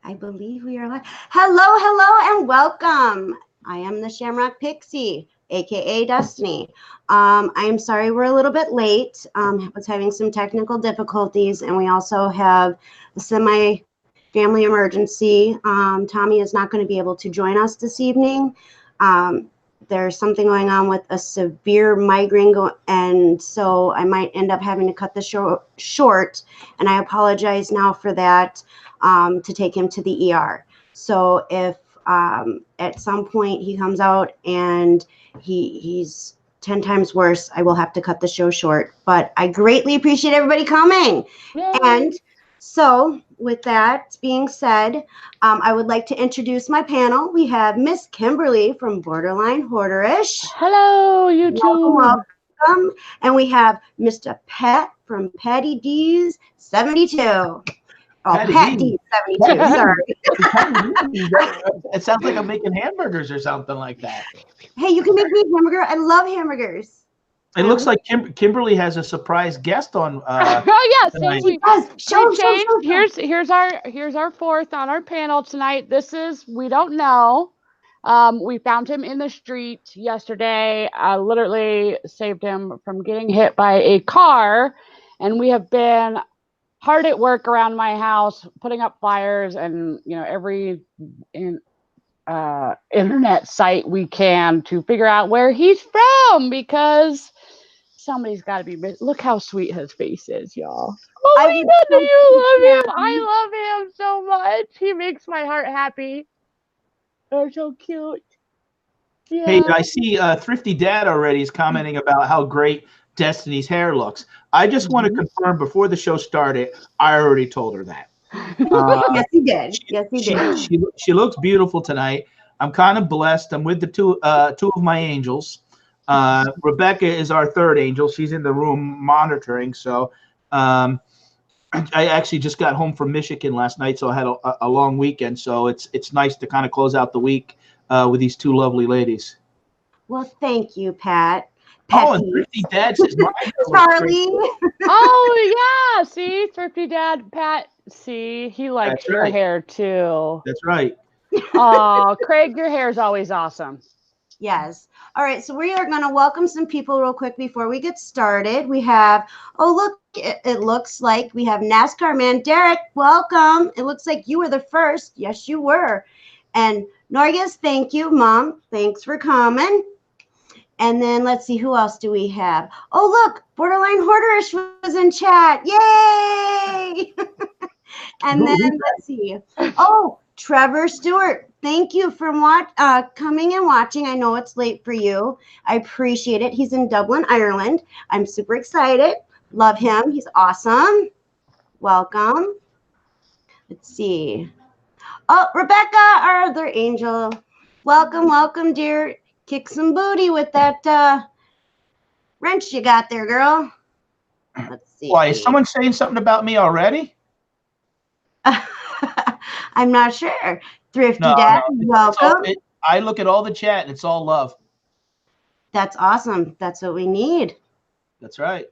I believe we are live. Hello, and welcome. I am the Shamrock Pixie, aka Destiny. I am sorry we're a little bit late. Was having some technical difficulties, and we also have a semi-family emergency. Tommy is not going to be able to join us this evening. There's something going on with a severe migraine, and so I might end up having to cut the show short. And I apologize now for that. To take him to the ER. So if at some point he comes out and he's 10 times worse, I will have to cut the show short. But I greatly appreciate everybody coming. Yay. And so with that being said, I would like to introduce my panel. We have Miss Kimberly from Borderline Hoarderish. Hello, YouTube. Welcome. And we have Mr. Pat from Patty D's 72. Oh, Pat D 72, sorry. It sounds like I'm making hamburgers or something like that. Hey, you can make me a hamburger. I love hamburgers. It looks like Kimberly has a surprise guest on. Oh yeah, see, we changed. Here's our fourth on our panel tonight. This is We Don't Know. We found him in the street yesterday. I literally saved him from getting hit by a car, and we have been hard at work around my house, putting up flyers and every internet site we can to figure out where he's from, because somebody's got to be. Look how sweet his face is, y'all. Oh my God, do you love him? I love him so much. He makes my heart happy. They're so cute. Yeah. Hey, I see Thrifty Dad already is commenting about how great Destiny's hair looks. I just want to confirm before the show started, I already told her that. Yes, he did. She looks beautiful tonight. I'm kind of blessed. I'm with the two of my angels. Rebecca is our third angel. She's in the room monitoring. So I actually just got home from Michigan last night, so I had a long weekend. So it's nice to kind of close out the week with these two lovely ladies. Well, thank you, Pat. Oh, and Thrifty Dad says Charlie. Oh yeah, see, Thrifty Dad, Pat. See, he likes your hair too. That's right. Oh, Craig, your hair is always awesome. Yes. All right, so we are going to welcome some people real quick before we get started. We have, oh, look, it looks like we have NASCAR man. Derek, welcome. It looks like you were the first. Yes, you were. And Norges, thank you. Mom, thanks for coming. And then let's see, who else do we have? Oh, look, Borderline Hoarderish was in chat. Yay! And then let's see. Oh, Trevor Stewart, thank you for coming and watching. I know it's late for you. I appreciate it. He's in Dublin, Ireland. I'm super excited. Love him. He's awesome. Welcome. Let's see. Oh, Rebecca, our other angel. Welcome, dear. Kick some booty with that wrench you got there, girl. Let's see. Why, is someone saying something about me already? I'm not sure. Thrifty Dad, welcome. I look at all the chat and it's all love. That's awesome. That's what we need. That's right.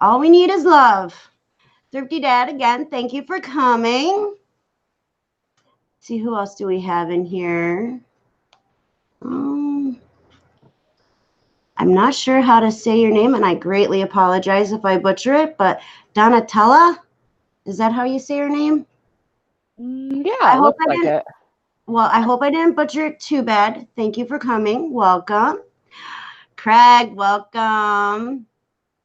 All we need is love. Thrifty Dad, again, thank you for coming. Let's see, who else do we have in here? I'm not sure how to say your name, and I greatly apologize if I butcher it, but Donatella, is that how you say your name? Yeah, I looks like it. Well, I hope I didn't butcher it too bad. Thank you for coming. Welcome. Craig, welcome.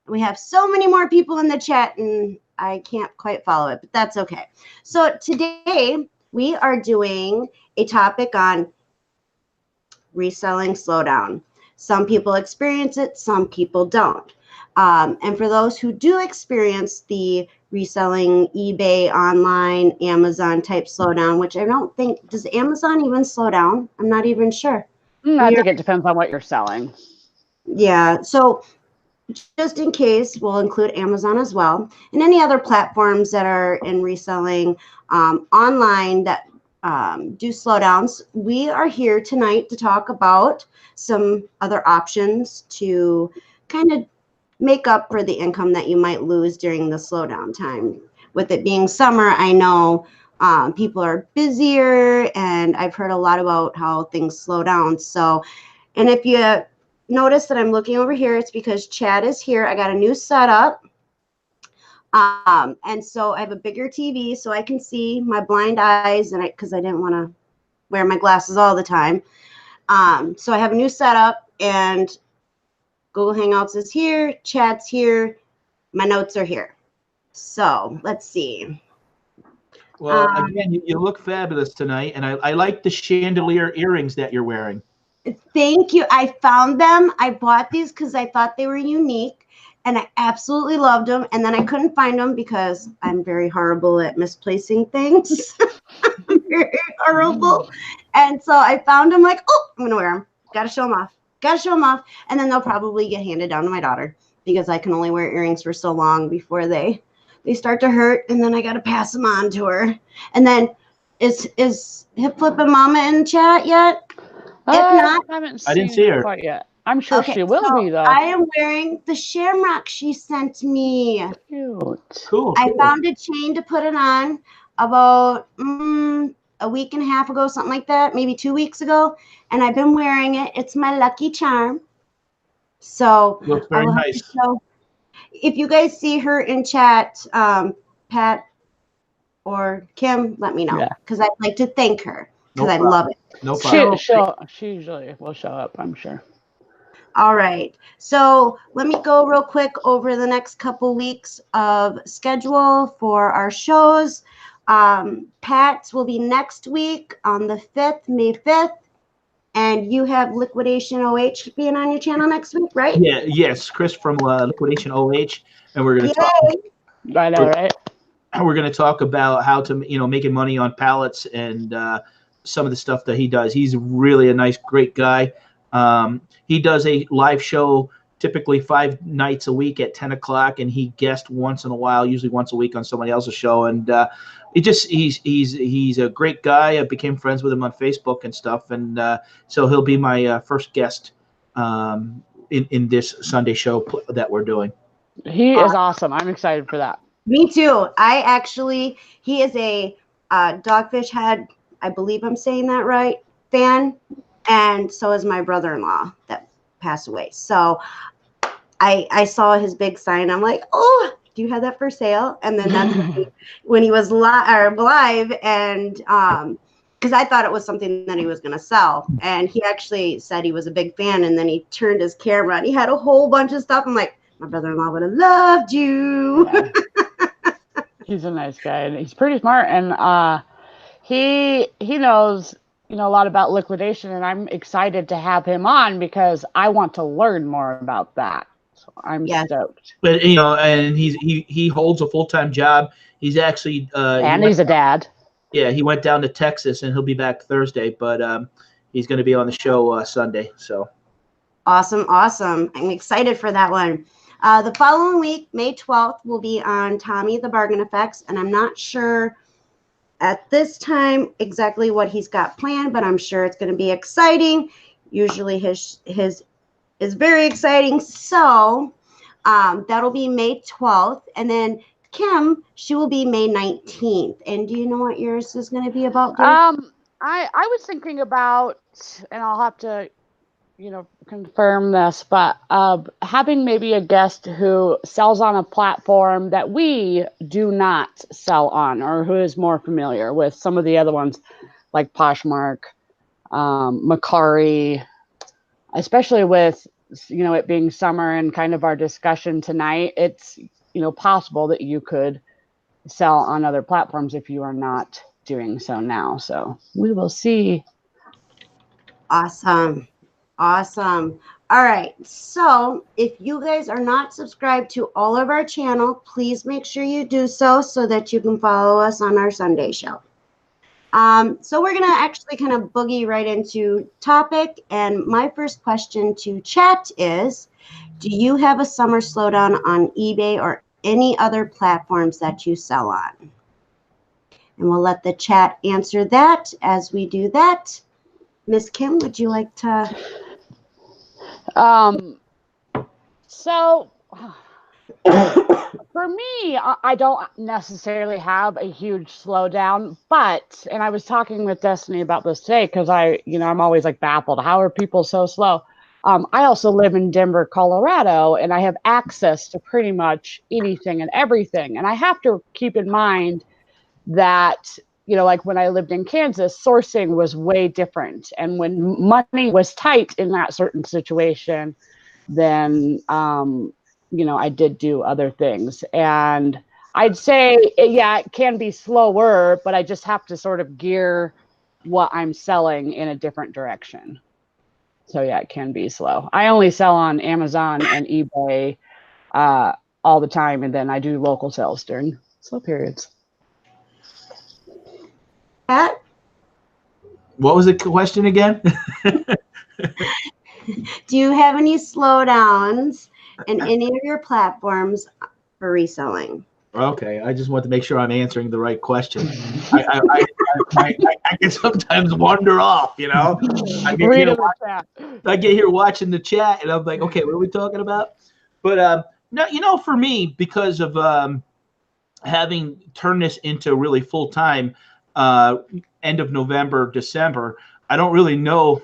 We have so many more people in the chat, and I can't quite follow it, but that's okay. So today we are doing a topic on reselling slowdown. Some people experience it, some people don't. And for those who do experience the reselling eBay, online, Amazon type slowdown, which I don't think, does Amazon even slow down? I'm not even sure. I think it depends on what you're selling. Yeah, so just in case, we'll include Amazon as well, and any other platforms that are in reselling online that do slowdowns. We are here tonight to talk about some other options to kind of make up for the income that you might lose during the slowdown time. With it being summer, I know People are busier, and I've heard a lot about how things slow down. So, and if you notice that I'm looking over here, it's because Chad is here. I got a new setup. And so I have a bigger TV so I can see my blind eyes, and because I didn't want to wear my glasses all the time. So I have a new setup, and Google Hangouts is here, Chat's here, my notes are here. So let's see. Well, again, you look fabulous tonight, and I like the chandelier earrings that you're wearing. Thank you. I found them. I bought these because I thought they were unique, and I absolutely loved them. And then I couldn't find them because I'm very horrible at misplacing things. I'm very horrible. And so I found them, like, oh, I'm going to wear them. Got to show them off. Got to show them off. And then they'll probably get handed down to my daughter because I can only wear earrings for so long before they start to hurt. And then I got to pass them on to her. And then is Hip Flippin' Mama in chat yet? If not, I haven't I didn't seen see her her. quite yet. I'm sure okay, she will so be, though. I am wearing the shamrock she sent me. Cute. Cool. I found a chain to put it on about a week and a half ago, something like that, maybe 2 weeks ago, and I've been wearing it. It's my lucky charm. So Looks very nice. If you guys see her in chat, Pat or Kim, let me know because I'd like to thank her because I love it. No problem. She usually will show up, I'm sure. All right. So let me go real quick over the next couple weeks of schedule for our shows. Pat's will be next week on the 5th, May 5th. And you have Liquidation OH being on your channel next week, right? Yeah, yes, Chris from Liquidation OH, and we're going to talk. I know, right? We're going to talk about how to, making money on pallets and some of the stuff that he does. He's really a nice, great guy. He does a live show typically 5 nights a week at 10 o'clock, and he guests once in a while, usually once a week on somebody else's show. And he's a great guy. I became friends with him on Facebook and stuff, and so he'll be my first guest in this Sunday show that we're doing. He is awesome. I'm excited for that. Me too. He is a Dogfish Head, I believe I'm saying that right, fan, and so is my brother-in-law that passed away. So I saw his big sign. I'm like, oh, do you have that for sale? And then that's when he was live, and because I thought it was something that he was going to sell, and he actually said he was a big fan, and then he turned his camera and he had a whole bunch of stuff. I'm like, my brother-in-law would have loved you. Yeah. He's a nice guy, and he's pretty smart, and he knows a lot about liquidation, and I'm excited to have him on because I want to learn more about that. So I'm stoked. But and he holds a full-time job. He's actually and he's a dad. Yeah, he went down to Texas, and he'll be back Thursday, but he's going to be on the show Sunday. So awesome! I'm excited for that one. The following week, May 12th, will be on Tommy the Bargain Effects, and I'm not sure at this time exactly what he's got planned, but I'm sure it's going to be exciting. Usually his is very exciting. So that'll be May 12th, and then Kim, she will be May 19th. And do you know what yours is going to be about? I was thinking about, and I'll have to confirm this, but having maybe a guest who sells on a platform that we do not sell on, or who is more familiar with some of the other ones like Poshmark, Macari, especially with it being summer and kind of our discussion tonight. It's possible that you could sell on other platforms if you are not doing so now. So we will see. Awesome. All right. So if you guys are not subscribed to all of our channel, please make sure you do so that you can follow us on our Sunday show. So we're going to actually kind of boogie right into topic. And my first question to chat is, do you have a summer slowdown on eBay or any other platforms that you sell on? And we'll let the chat answer that as we do that. Miss Kim, would you like to? So For me, I don't necessarily have a huge slowdown, but, and I was talking with Destiny about this today because I'm always like baffled. How are people so slow? I also live in Denver, Colorado, and I have access to pretty much anything and everything. And I have to keep in mind that, like when I lived in Kansas, sourcing was way different. And when money was tight in that certain situation, then I did do other things. And I'd say, yeah, it can be slower, but I just have to sort of gear what I'm selling in a different direction. So yeah, it can be slow. I only sell on Amazon and eBay uh, all the time, and then I do local sales during slow periods. Pat? What was the question again? Do you have any slowdowns in any of your platforms for reselling? Okay, I just want to make sure I'm answering the right question. I can sometimes wander off, I get here watching the chat, and I'm like, okay, what are we talking about? But no, for me, because of having turned this into really full time, end of November, December, I don't really know.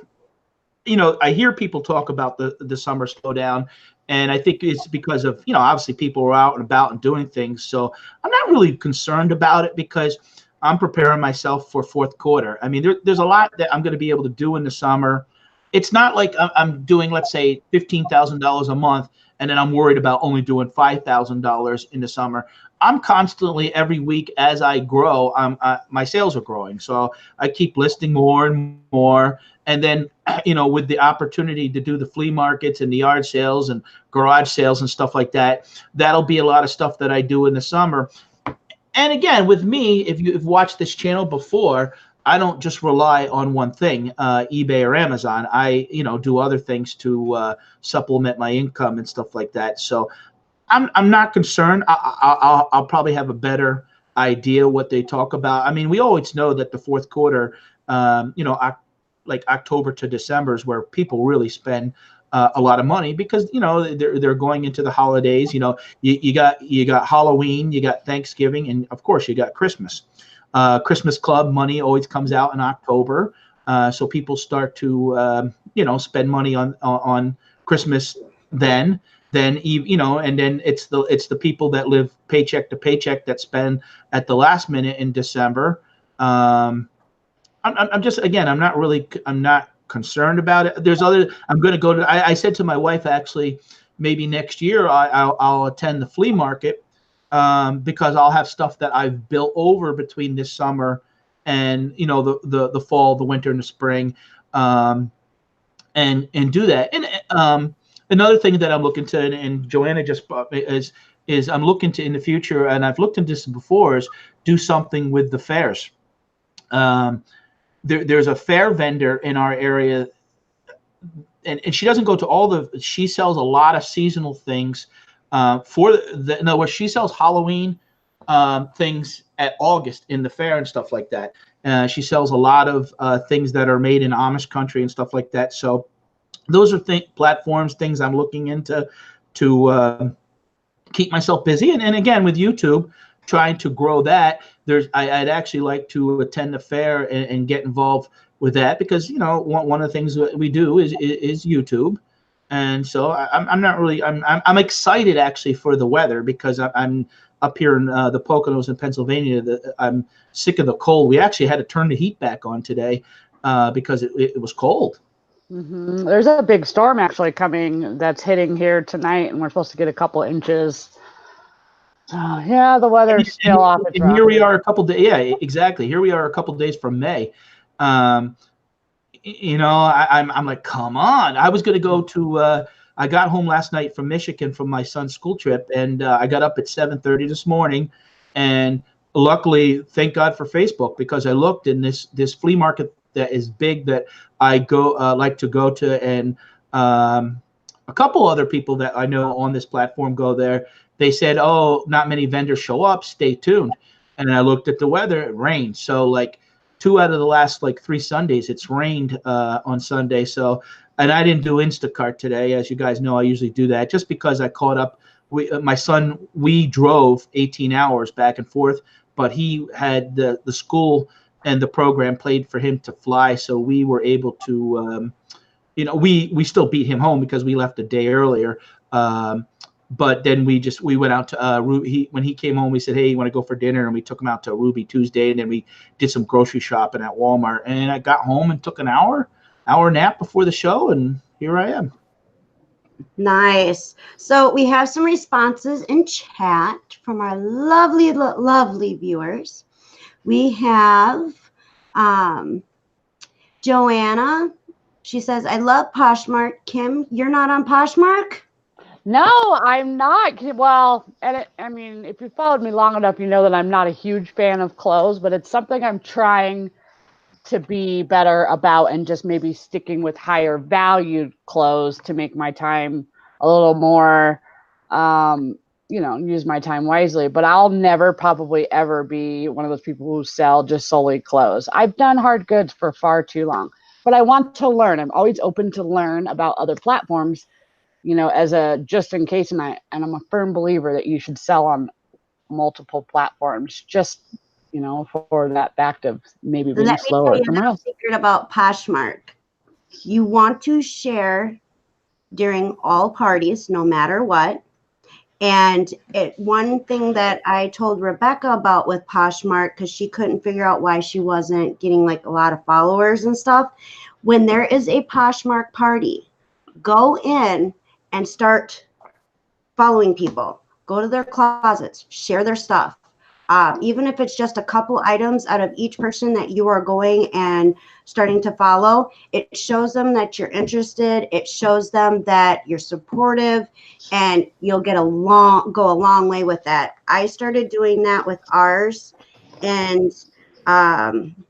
I hear people talk about the summer slowdown, and I think it's because of, obviously people are out and about and doing things. So I'm not really concerned about it because I'm preparing myself for fourth quarter. I mean, there's a lot that I'm going to be able to do in the summer. It's not like I'm doing, let's say, $15,000 a month, and then I'm worried about only doing $5,000 in the summer. I'm constantly, every week as I grow, my sales are growing. So I keep listing more and more. And then, with the opportunity to do the flea markets and the yard sales and garage sales and stuff like that, that'll be a lot of stuff that I do in the summer. And again, with me, if you've watched this channel before, I don't just rely on one thing, eBay or Amazon. I, do other things to supplement my income and stuff like that. So I'm not concerned. I'll probably have a better idea what they talk about. I mean, we always know that the fourth quarter, like October to December is where people really spend a lot of money because they're going into the holidays. You got Halloween, you got Thanksgiving, and of course you got Christmas. Christmas club money always comes out in October, so people start to spend money on Christmas then. And then it's the people that live paycheck to paycheck that spend at the last minute in December. I'm not concerned about it. I'm going to go to, I said to my wife, actually, maybe next year I'll attend the flea market because I'll have stuff that I've built over between this summer and, the fall, the winter and the spring, and do that. And another thing that I'm looking to, and Joanna just brought me, is I'm looking to in the future, and I've looked into this before, is do something with the fairs. There's a fair vendor in our area, and she doesn't go to she sells a lot of seasonal things in other words, she sells Halloween things at August in the fair and stuff like that. She sells a lot of things that are made in Amish country and stuff like that. So those are platforms, things I'm looking into to keep myself busy. And again, with YouTube, trying to grow that. I'd actually like to attend the fair and get involved with that because one of the things that we do is YouTube, and so I'm excited actually for the weather because I'm up here in the Poconos in Pennsylvania. I'm sick of the cold. We actually had to turn the heat back on today because it was cold. Mm-hmm. There's a big storm actually coming that's hitting here tonight, and we're supposed to get a couple inches. Oh, yeah, the weather's still off. And here we are a couple days. Yeah, exactly. Here we are a couple days from May. I'm like, come on. I was going to go to. I got home last night from Michigan from my son's school trip, and I got up at 7:30 this morning, and luckily, thank God for Facebook, because I looked in this flea market that is big that I like to go to, and a couple other people that I know on this platform go there. They said, oh, not many vendors show up, stay tuned. And I looked at the weather, it rained. So like 2 out of the last 3 Sundays, it's rained on Sunday. So, and I didn't do Instacart today. As you guys know, I usually do that just because I caught up my son, we drove 18 hours back and forth, but he had the school and the program played for him to fly, so we were able to, we still beat him home because we left a day earlier. But then we went out to Ruby. When he came home, we said, "Hey, you want to go for dinner?" And we took him out to Ruby Tuesday, and then we did some grocery shopping at Walmart. And I got home and took an hour nap before the show, and here I am. Nice. So we have some responses in chat from our lovely, lovely viewers. We have Joanna. She says, "I love Poshmark." Kim, you're not on Poshmark? No, I'm not. Well, I mean, if you followed me long enough, you know that I'm not a huge fan of clothes, but it's something I'm trying to be better about, and just maybe sticking with higher valued clothes to make my time a little more, use my time wisely. But I'll never probably ever be one of those people who sell just solely clothes. I've done hard goods for far too long, but I want to learn. I'm always open to learn about other platforms, as a just in case. And I'm a firm believer that you should sell on multiple platforms, just, for that fact of maybe being slower. Let me tell you a secret about Poshmark. You want to share during all parties, no matter what. And one thing that I told Rebecca about with Poshmark, because she couldn't figure out why she wasn't getting like a lot of followers and stuff, when there is a Poshmark party, go in and start following people. Go to their closets, share their stuff. Even if it's just a couple items out of each person that you are going and starting to follow, it shows them that you're interested. It shows them that you're supportive, and you'll go a long way with that. I started doing that with ours, and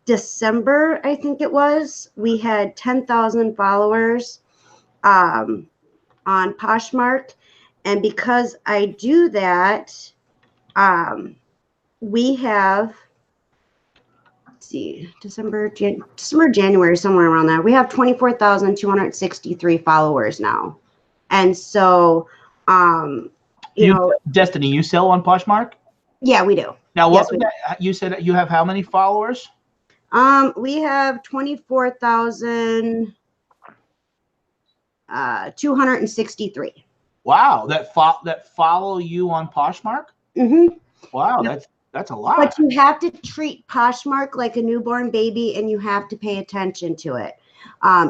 December, I think it was, we had 10,000 followers on Poshmark. And because I do that, we have, let's see, December, January, somewhere around there. We have 24,263 followers now. And so, Destiny, you sell on Poshmark? Yeah, we do. Now, you said you have how many followers? We have 24,263. Wow, that follow you on Poshmark? Mm-hmm. Wow, that's a lot. But you have to treat Poshmark like a newborn baby, and you have to pay attention to it.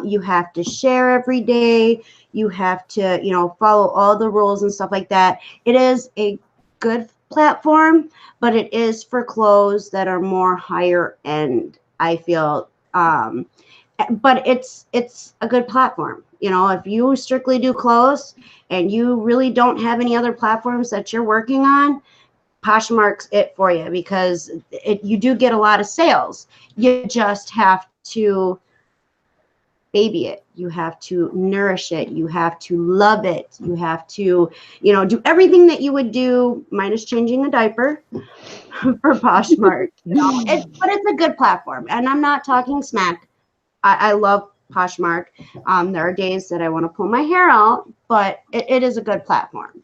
You have to share every day. You have to, follow all the rules and stuff like that. It is a good platform, but it is for clothes that are more higher end, I feel. But it's a good platform. If you strictly do clothes and you really don't have any other platforms that you're working on, Poshmark's it for you, because you do get a lot of sales. You just have to baby it. You have to nourish it. You have to love it. You have to, do everything that you would do, minus changing a diaper, for Poshmark. But it's a good platform, and I'm not talking smack. I love Poshmark. There are days that I want to pull my hair out, but it is a good platform.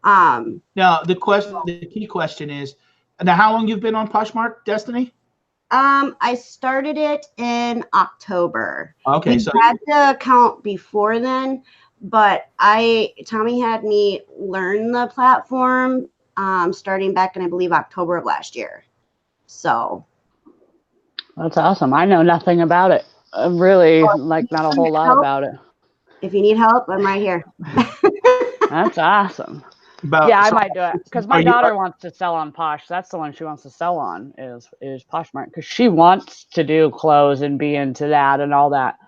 Now the key question is, now how long you've been on Poshmark, Destiny? I started it in October. Okay, so I had the account before then, but Tommy had me learn the platform starting back in, I believe, October of last year. So that's awesome. I know nothing about it. Really, not a whole lot about it. If you need help, I'm right here. That's awesome. I might do it, because my daughter wants to sell on Posh. That's the one she wants to sell on is Poshmark, because she wants to do clothes and be into that and all that.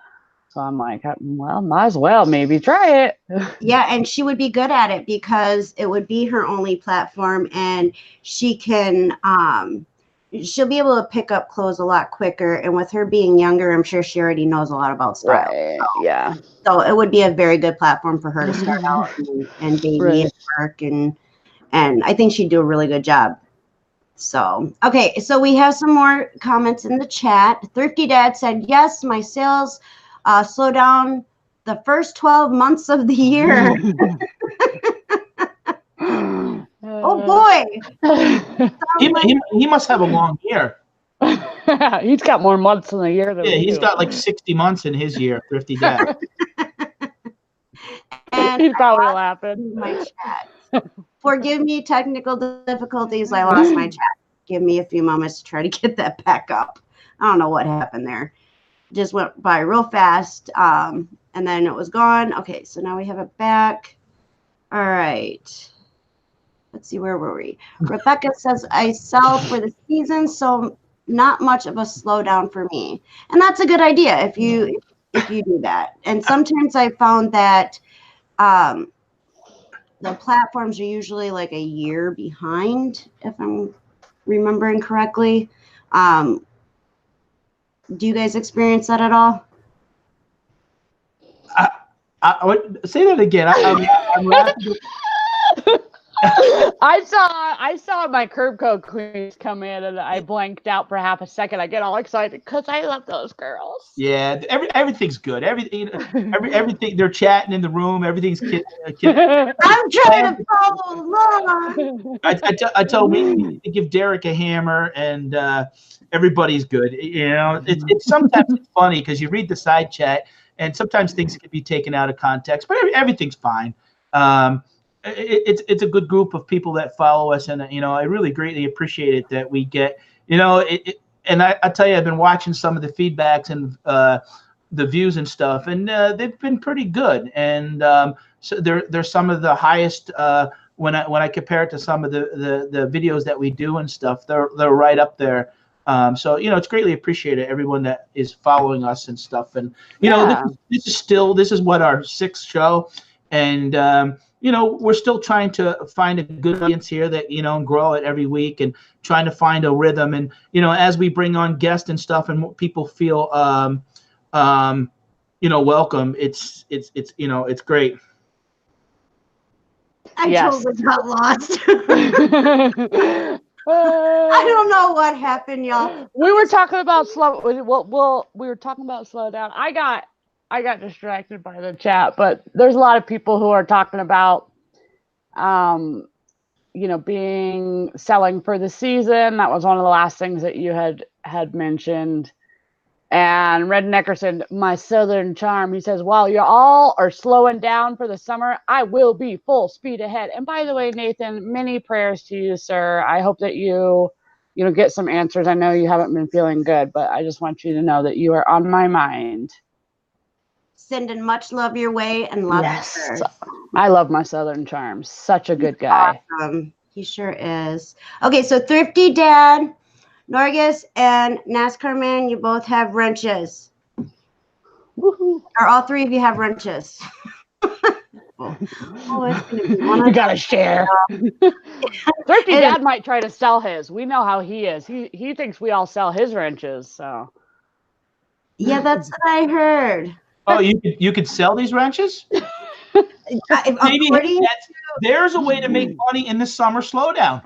So I'm like, well, might as well maybe try it. Yeah, and she would be good at it because it would be her only platform, and she can she'll be able to pick up clothes a lot quicker. And with her being younger, I'm sure she already knows a lot about style. Right. Yeah. So it would be a very good platform for her to start out and baby and work, and I think she'd do a really good job. So, okay, so we have some more comments in the chat. Thrifty Dad said, yes, my sales slow down the first 12 months of the year. Oh boy. He must have a long year. He's got more months in the year than we He's do. got like 60 months in his year, Thrifty Dad. And He's probably laughing. my chat. Forgive me, technical difficulties. I lost my chat. Give me a few moments to try to get that back up. I don't know what happened there. Just went by real fast, and then it was gone. Okay, so now we have it back. All right. Let's see, where were we? Rebecca says, I sell for the season, so not much of a slowdown for me. And that's a good idea if you do that. And sometimes I found that the platforms are usually like a year behind, if I'm remembering correctly. Do you guys experience that at all? Say that again. I'm laughing. I saw my curb code queens come in, and I blanked out for half a second. I get all excited because I love those girls. Yeah, everything's good. Everything they're chatting in the room. Everything's kid. I'm trying to follow along. I told me to give Derek a hammer, and everybody's good. You know, it's sometimes it's funny because you read the side chat, and sometimes things can be taken out of context, but everything's fine. It's a good group of people that follow us, and I really greatly appreciate it that we get and I tell you, I've been watching some of the feedbacks and the views and stuff, and they've been pretty good. And so they're some of the highest when I compare it to some of the videos that we do and stuff. They're right up there. So it's greatly appreciated, everyone that is following us and stuff. And this is what, our 6th show, and we're still trying to find a good audience here that, and grow it every week, and trying to find a rhythm. And, as we bring on guests and stuff, and people feel, welcome, it's great. I totally got lost. I don't know what happened, y'all. We were talking about we were talking about Slowdown. I got distracted by the chat, but there's a lot of people who are talking about, selling for the season. That was one of the last things that you had mentioned. And Red Neckerson, my Southern charm, he says, while you all are slowing down for the summer, I will be full speed ahead. And by the way, Nathan, many prayers to you, sir. I hope that you get some answers. I know you haven't been feeling good, but I just want you to know that you are on my mind. Sending much love your way, and lots yes. of prayers. I love my Southern charm. Such a good guy. Awesome. He sure is. Okay, so Thrifty Dad, Norgus, and NASCAR Man, you both have wrenches. Woohoo. Or all 3 of you have wrenches. It's gonna be one you gotta share. Thrifty Dad might try to sell his. We know how he is. He thinks we all sell his wrenches. So. Yeah, that's what I heard. Oh, you could sell these wrenches? Maybe there's a way to make money in the summer slowdown.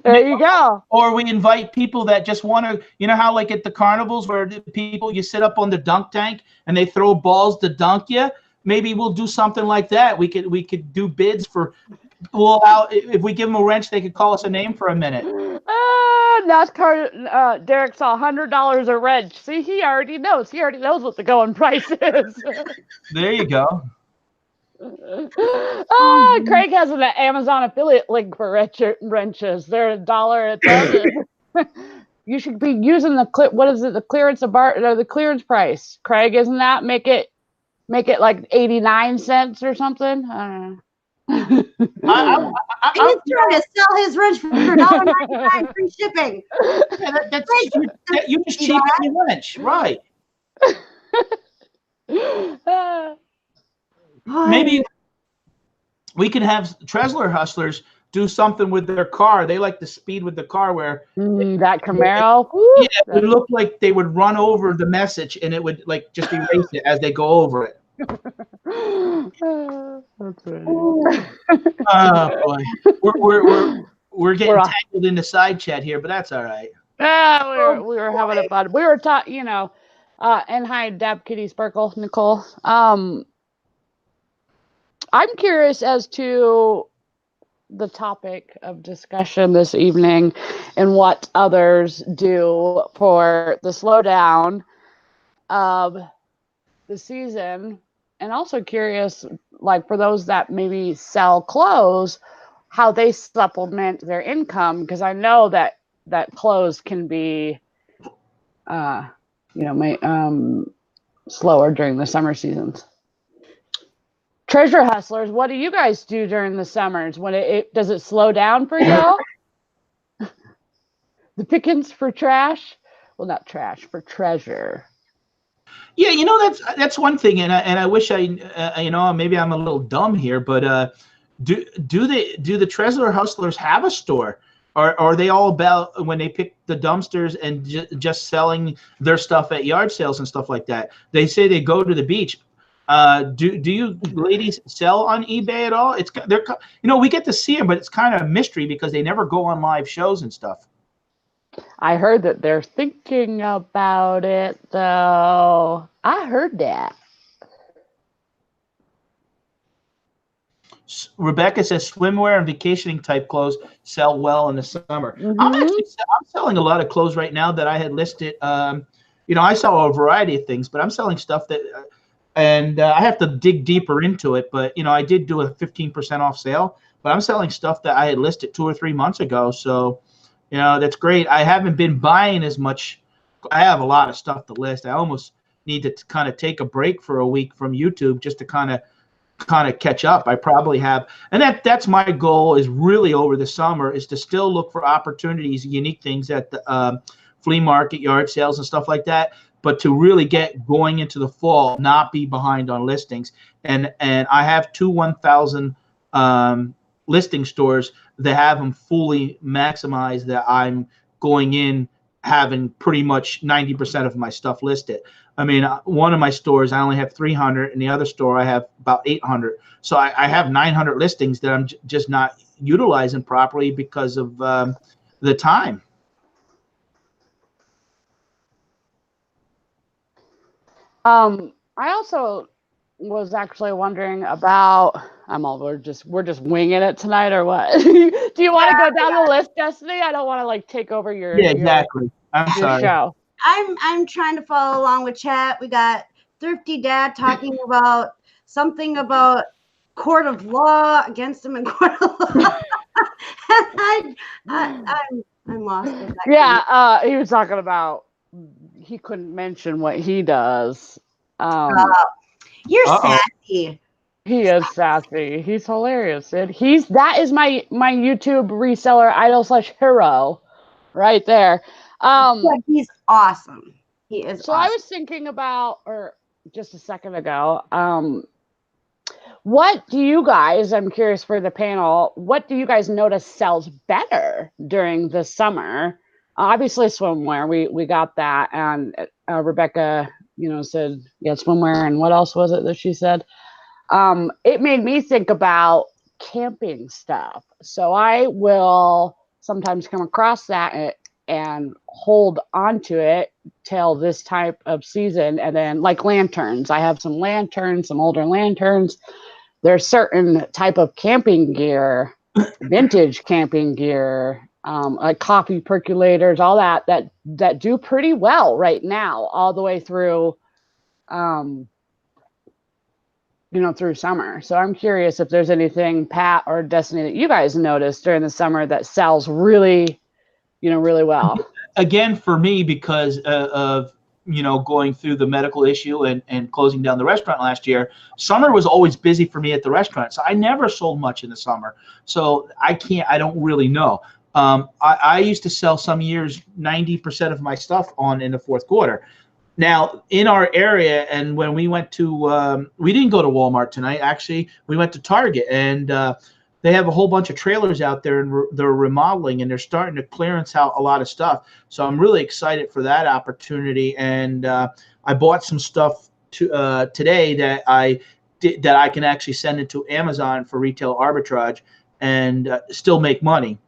There you go. Or we invite people that just want to, how like at the carnivals where you sit up on the dunk tank and they throw balls to dunk you. Maybe we'll do something like that. We could do bids for. If we give them a wrench, they could call us a name for a minute. NASCAR, Derek saw $100 a wrench. See, he already knows. He already knows what the going price is. There you go. Craig has an Amazon affiliate link for wrenches. They're $1 a dozen. You should be using the clearance the clearance price. Craig, isn't that make it like 89 cents or something? I don't know. He's trying to sell his wrench for $1.99 free shipping. Yeah, you just cheap your wrench, right? Maybe we can have Tresler hustlers do something with their car. They like the speed with the car where that Camaro. Yeah, it would look like they would run over the message and it would like just erase it as they go over it. That's right. Oh boy, we're getting tangled in the side chat here, but that's all right. We were having a fun. We were talking, and hi, Dab Kitty Sparkle, Nicole. I'm curious as to the topic of discussion this evening and what others do for the slowdown of the season, and also curious, like for those that maybe sell clothes, how they supplement their income, because I know that clothes can be slower during the summer seasons. Treasure hustlers, what do you guys do during the summers? When does it slow down for y'all? The pickings for trash? Well, not trash, for treasure. Yeah, that's one thing, and I wish maybe I'm a little dumb here, but do the treasure hustlers have a store? Or are they all about when they pick the dumpsters and just selling their stuff at yard sales and stuff like that? They say they go to the beach. Do you ladies sell on eBay at all? We get to see them, but it's kind of a mystery because they never go on live shows and stuff. I heard that they're thinking about it, though. I heard that. Rebecca says swimwear and vacationing type clothes sell well in the summer. Mm-hmm. I'm selling a lot of clothes right now that I had listed. I sell a variety of things, but I'm selling stuff that, I have to dig deeper into it. But I did do a 15% off sale, but I'm selling stuff that I had listed 2 or 3 months ago. So, that's great. I haven't been buying as much. I have a lot of stuff to list. I almost need to kind of take a break for a week from YouTube just to kind of catch up. I probably have, and that's my goal is really over the summer is to still look for opportunities, unique things at the flea market, yard sales and stuff like that, but to really get going into the fall, not be behind on listings. And I have 2 1,000 listing stores that have them fully maximized, that I'm going in having pretty much 90% of my stuff listed. I mean, one of my stores, I only have 300, and the other store, I have about 800. So I have 900 listings that I'm just not utilizing properly because of the time. I also was actually wondering about. We're just winging it tonight, or what? Do you want to go down the list, Destiny? I don't want to take over your exactly. I'm sorry. Show. I'm trying to follow along with chat. We got Thrifty Dad talking about something about court of law against him in court of law. I'm lost with that. Yeah, he was talking about he couldn't mention what he does. You're sassy. He is sassy. He's hilarious, dude. That is my YouTube reseller idol / hero, right there. He's awesome. He is. So awesome. I was thinking about, or just a second ago, what do you guys? I'm curious for the panel. What do you guys notice sells better during the summer? Obviously, swimwear. We got that, and Rebecca, said swimwear, and what else was it that she said? It made me think about camping stuff. So I will sometimes come across that and hold onto it till this type of season. And then like lanterns, I have some lanterns, some older lanterns. There's certain type of camping gear, vintage camping gear, like coffee percolators, all that do pretty well right now, all the way through through summer. So I'm curious if there's anything, Pat or Destiny, that you guys noticed during the summer that sells really, really well. Again, for me, because of going through the medical issue and closing down the restaurant last year, summer was always busy for me at the restaurant. So I never sold much in the summer. So I don't really know. I used to sell some years 90% of my stuff in the fourth quarter. Now, in our area, and when we went to, we didn't go to Walmart tonight. Actually, we went to Target, and they have a whole bunch of trailers out there, and they're remodeling, and they're starting to clearance out a lot of stuff. So I'm really excited for that opportunity. And I bought some stuff today that I can actually send into Amazon for retail arbitrage and still make money.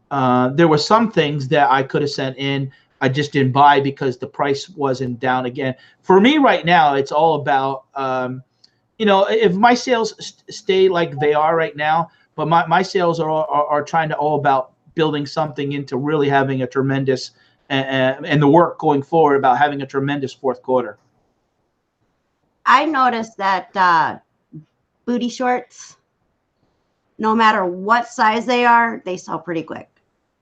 There were some things that I could have sent in. I just didn't buy because the price wasn't down again. For me right now, it's all about you know, if my sales stay like they are right now, but my sales are trying to all about building something into really having a tremendous and the work going forward about having a tremendous fourth quarter. I noticed that booty shorts, no matter what size they are, they sell pretty quick.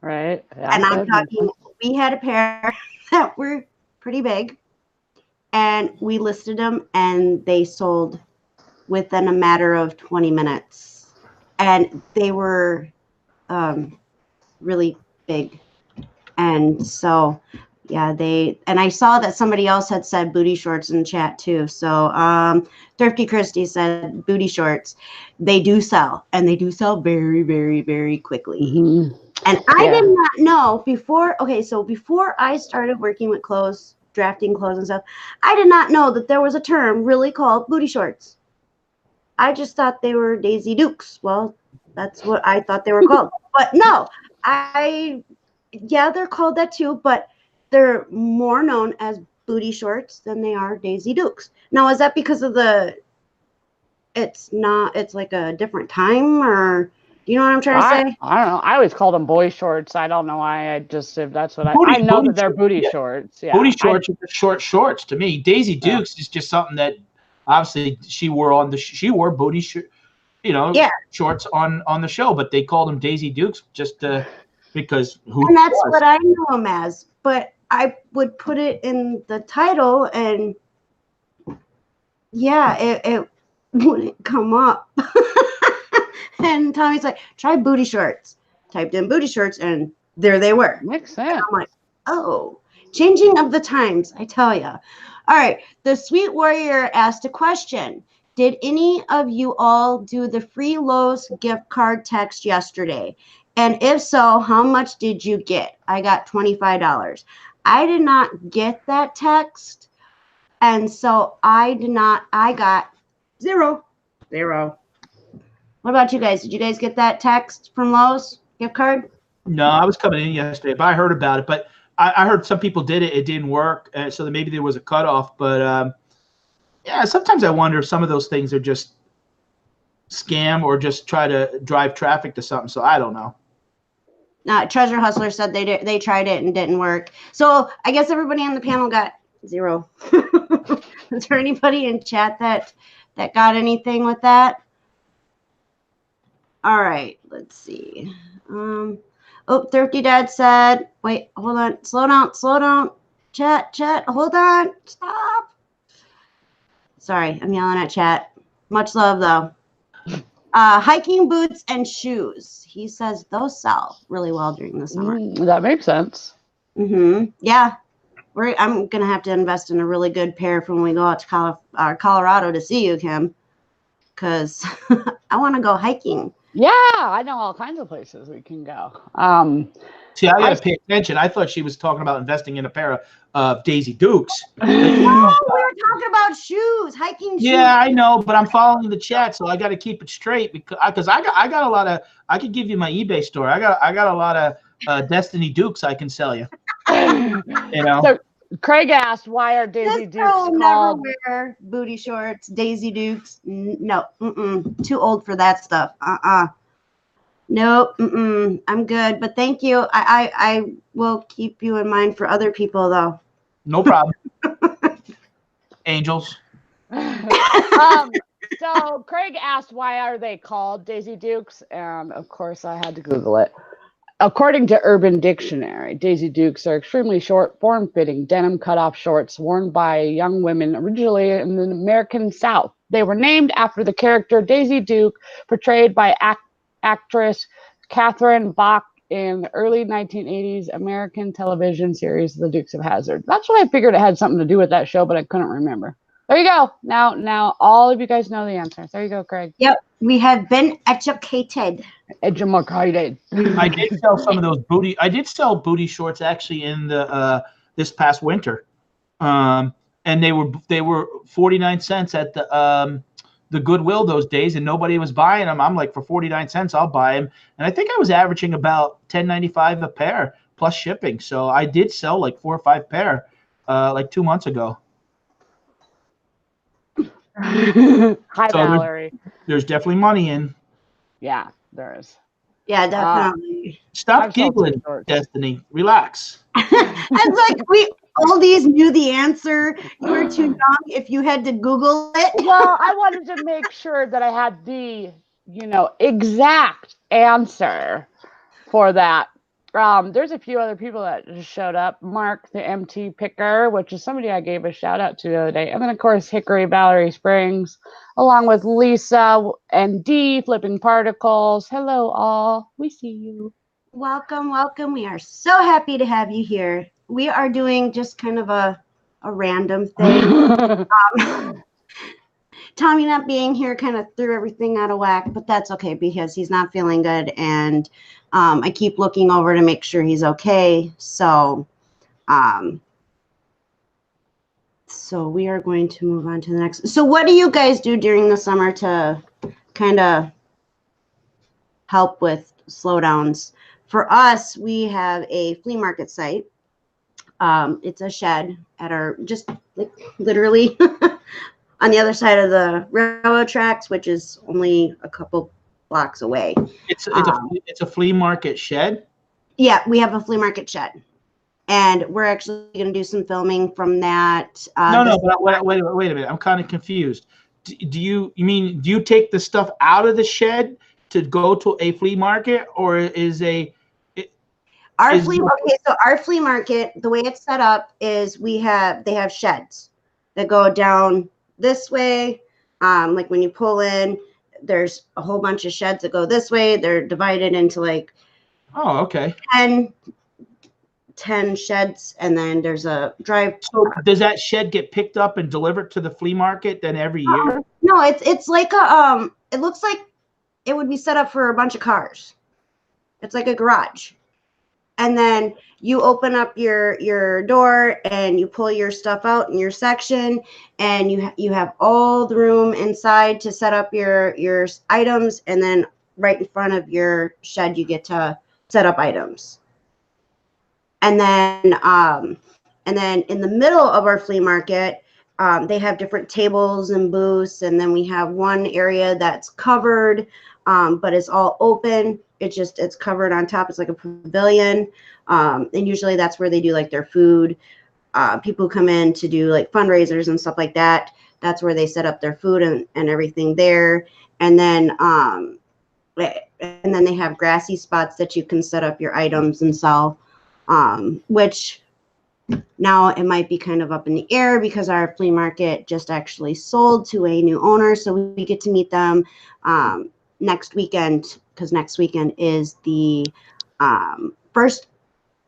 Right. Yeah, And I'm talking, we had a pair that were pretty big, and we listed them, and they sold within a matter of 20 minutes. And they were really big. And so, yeah, and I saw that somebody else had said booty shorts in chat too. So Thrifty Christie said booty shorts, they do sell, and they do sell very, very, very quickly. Mm-hmm. And I did not know before I started working with clothes, drafting clothes and stuff, I did not know that there was a term really called booty shorts. I just thought they were Daisy Dukes. Well, that's what I thought they were called. But no, they're called that too, but they're more known as booty shorts than they are Daisy Dukes. Now, is that because of it's like a different time, or do you know what I'm trying to say? I don't know. I always called them boy shorts. I don't know why. If that's what I know that they're booty shorts. Yeah. Booty shorts are short shorts to me. Daisy Dukes is just something that obviously she wore booty shorts on the show, but they called them Daisy Dukes just because and that's what I know them as. But I would put it in the title, and it wouldn't come up. And Tommy's like, try booty shorts. Typed in booty shorts, and there they were. Makes sense. And I'm like, oh, changing of the times, I tell you. All right, the Sweet Warrior asked a question. Did any of you all do the free Lowe's gift card text yesterday? And if so, how much did you get? I got $25. I did not get that text. And so I got zero. What about you guys? Did you guys get that text from Lowe's gift card? No, I was coming in yesterday, but I heard about it. But I heard some people did it. It didn't work. So that maybe there was a cutoff. But yeah, sometimes I wonder if some of those things are just scam or just try to drive traffic to something. So I don't know. Treasure Hustler said they tried it and didn't work. So I guess everybody on the panel got zero. Is there anybody in chat that got anything with that? All right, let's see. Thrifty Dad said, wait, hold on. Slow down. Chat, hold on. Stop. Sorry, I'm yelling at chat. Much love, though. Hiking boots and shoes. He says those sell really well during the summer. That makes sense. Yeah. I'm going to have to invest in a really good pair for when we go out to Colorado to see you, Kim, because I want to go hiking. Yeah, I know all kinds of places we can go. See, I got to pay attention. I thought she was talking about investing in a pair of Daisy Dukes. No, we were talking about shoes, hiking shoes. Yeah, I know, but I'm following the chat, so I got to keep it straight because I got a lot of. I could give you my eBay store. I got a lot of Destiny Dukes I can sell you. You know. So Craig asked, "Why are Daisy Dukes called?" Never wear booty shorts, Daisy Dukes. No, too old for that stuff. Nope, I'm good. But thank you. I will keep you in mind for other people, though. No problem. Angels. So Craig asked, "Why are they called Daisy Dukes?" And of course, I had to Google it. According to Urban Dictionary, Daisy Dukes are extremely short, form-fitting denim cutoff shorts worn by young women originally in the American South. They were named after the character Daisy Duke, portrayed by actress Catherine Bach in the early 1980s American television series The Dukes of Hazzard. That's what I figured it had something to do with that show, but I couldn't remember. There you go. Now all of you guys know the answer. There you go, Craig. Yep, we have been educated. I did sell some of those booty. I did sell booty shorts actually in the this past winter, and they were 49 cents at the Goodwill those days, and nobody was buying them. I'm like, for 49 cents, I'll buy them, and I think I was averaging about $10.95 a pair plus shipping. So I did sell like 4 or 5 pair like 2 months ago. Hi, So Valerie. there's definitely money in. Yeah, there is. Yeah, definitely. Stop I've sold some giggling, shorts. Destiny. Relax. It's like we all these knew the answer. You were too young if you had to Google it. Well, I wanted to make sure that I had the, exact answer for that. There's a few other people that just showed up. Mark, the MT picker, which is somebody I gave a shout out to the other day. And then, of course, Hickory Valerie Springs, along with Lisa and Dee, Flipping Particles. Hello, all. We see you. Welcome, welcome. We are so happy to have you here. We are doing just kind of a random thing. Tommy not being here kind of threw everything out of whack, but that's okay because he's not feeling good, and I keep looking over to make sure he's okay. So we are going to move on to the next. So what do you guys do during the summer to kind of help with slowdowns? For us, we have a flea market site. It's a shed at our, just like literally on the other side of the railroad tracks, which is only a couple blocks away. It's a flea market shed. Yeah, we have a flea market shed, and we're actually going to do some filming from that. No, but wait a minute. I'm kind of confused. Do you take the stuff out of the shed to go to a flea market, or is our flea market, the way it's set up is they have sheds that go down this way. Like when you pull in, there's a whole bunch of sheds that go this way. They're divided into like 10 sheds, and then there's a drive. So does that shed get picked up and delivered to the flea market then every year? No, it's like a it looks like it would be set up for a bunch of cars. It's like a garage. And then you open up your door and you pull your stuff out in your section, and you have all the room inside to set up your items, and then right in front of your shed you get to set up items. And then in the middle of our flea market, they have different tables and booths, and then we have one area that's covered, but it's all open. It's covered on top. It's like a pavilion, and usually that's where they do like their food. People come in to do like fundraisers and stuff like that. That's where they set up their food and everything there. And then they have grassy spots that you can set up your items and sell, which now it might be kind of up in the air because our flea market just actually sold to a new owner. So we get to meet them next weekend, because next weekend is the first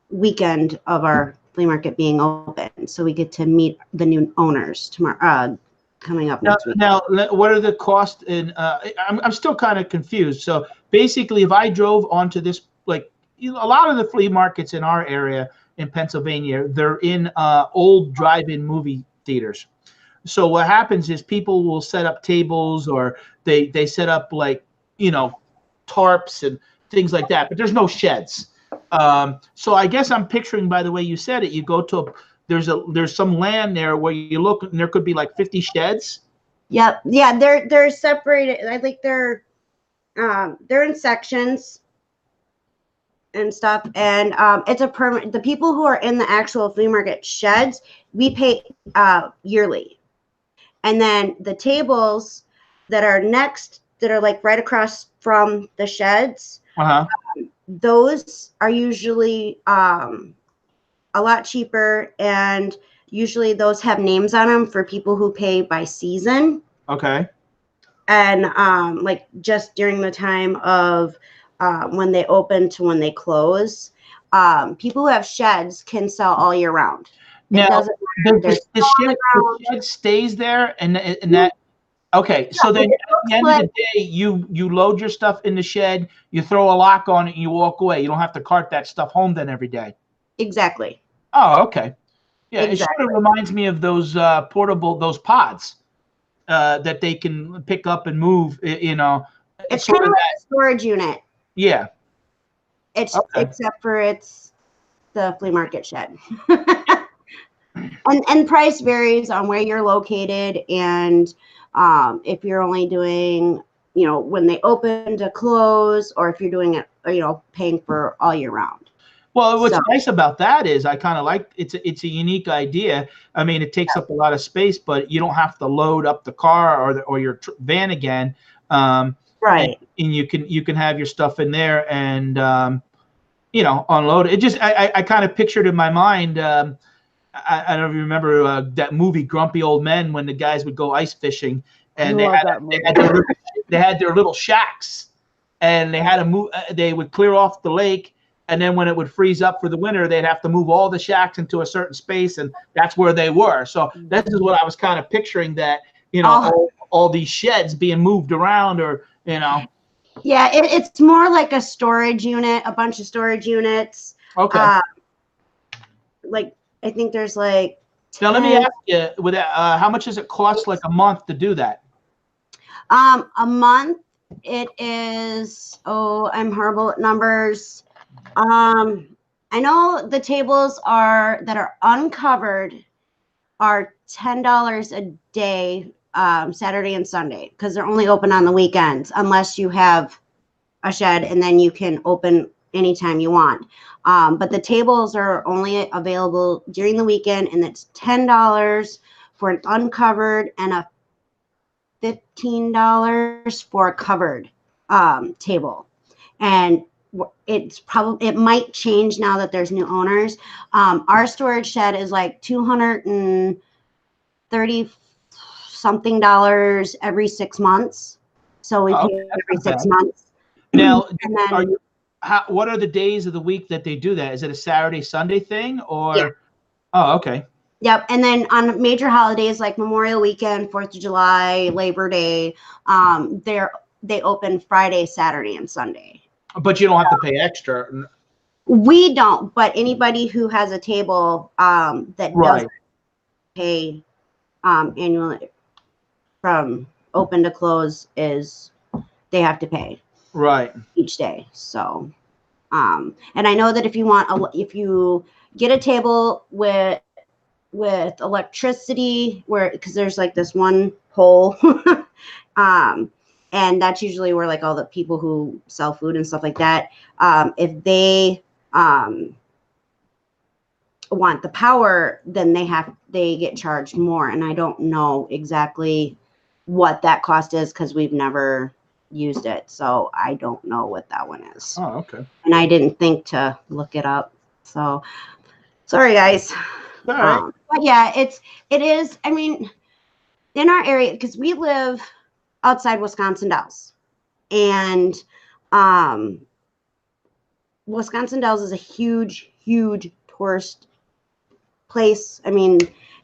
weekend of our flea market being open. So we get to meet the new owners tomorrow, coming up next week. Now, what are the costs? I'm still kind of confused. So basically, if I drove onto this, like a lot of the flea markets in our area in Pennsylvania, they're in old drive-in movie theaters. So what happens is people will set up tables, or they set up like tarps and things like that, but there's no sheds. So I guess I'm picturing, by the way you said it, you go to there's some land there where you look and there could be like 50 sheds. Yep. Yeah, they're separated. I think they're in sections and stuff, and it's a permanent. The people who are in the actual flea market sheds, we pay yearly. And then the tables that are like right across from the sheds, those are usually a lot cheaper, and usually those have names on them for people who pay by season. Okay. And like just during the time of when they open to when they close, people who have sheds can sell all year round. Now, the shed stays there, and that. Okay, so then at the end of the day, you load your stuff in the shed, you throw a lock on it, and you walk away. You don't have to cart that stuff home then every day. Exactly. Oh, okay. Yeah, exactly. It sort of reminds me of those those pods that they can pick up and move. It's kind of like a storage unit. Yeah. Except for it's the flea market shed. And price varies on where you're located, and if you're only doing, you know, when they open to close, or if you're doing it, you know, paying for all year round. Well, what's nice about that is I kind of like it's a unique idea. I mean, it takes up a lot of space, but you don't have to load up the car or your van again. Right. And you can have your stuff in there and you know, unload it. It just I kind of pictured in my mind. I don't know if you remember that movie Grumpy Old Men, when the guys would go ice fishing and they had their little shacks, and they had to move. They would clear off the lake, and then when it would freeze up for the winter, they'd have to move all the shacks into a certain space, and that's where they were. So this is what I was kind of picturing, that, you know, all these sheds being moved around, or, you know. Yeah, it's more like a storage unit, a bunch of storage units. Okay. Like, I think there's like 10. Now let me ask you, with how much does it cost, like a month, to do that? A month, it is, I'm horrible at numbers. I know the tables that are uncovered are $10 a day, Saturday and Sunday, because they're only open on the weekends, unless you have a shed, and then you can open anytime you want. But the tables are only available during the weekend, and it's $10 for an uncovered and a $15 for a covered table. And it might change now that there's new owners. Our storage shed is like $230 something every 6 months. So we pay every 6 months. Now, what are the days of the week that they do that? Is it a Saturday, Sunday thing, or? Yeah. Oh, okay. Yep. And then on major holidays like Memorial Weekend, 4th of July, Labor Day, they open Friday, Saturday, and Sunday. But you don't have to pay extra. We don't, but anybody who has a table that doesn't pay annually from open to close, they have to pay each day. So and I know that if you get a table with electricity, because there's like this one pole and that's usually where like all the people who sell food and stuff like that, if they want the power, then they get charged more. And I don't know exactly what that cost is, because we've never used it, so I don't know what that one is. Oh, okay. And I didn't think to look it up, so sorry, guys. All right. But yeah, it is. I mean, in our area, because we live outside Wisconsin Dells, and Wisconsin Dells is a huge tourist place. I mean,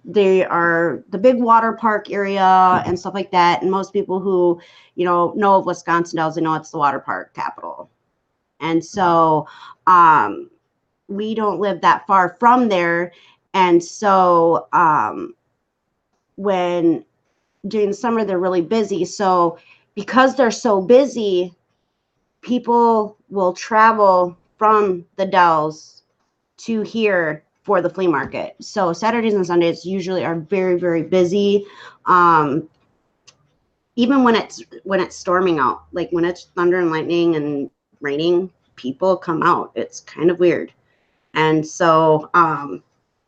they are the big water park area and stuff like that. And most people who, know of Wisconsin Dells, they know it's the water park capital. And so we don't live that far from there. And so when during the summer, they're really busy. So because they're so busy, people will travel from the Dells to here for the flea market. So Saturdays and Sundays usually are very, very busy. Even when it's storming out, like when it's thunder and lightning and raining, people come out. It's kind of weird. And so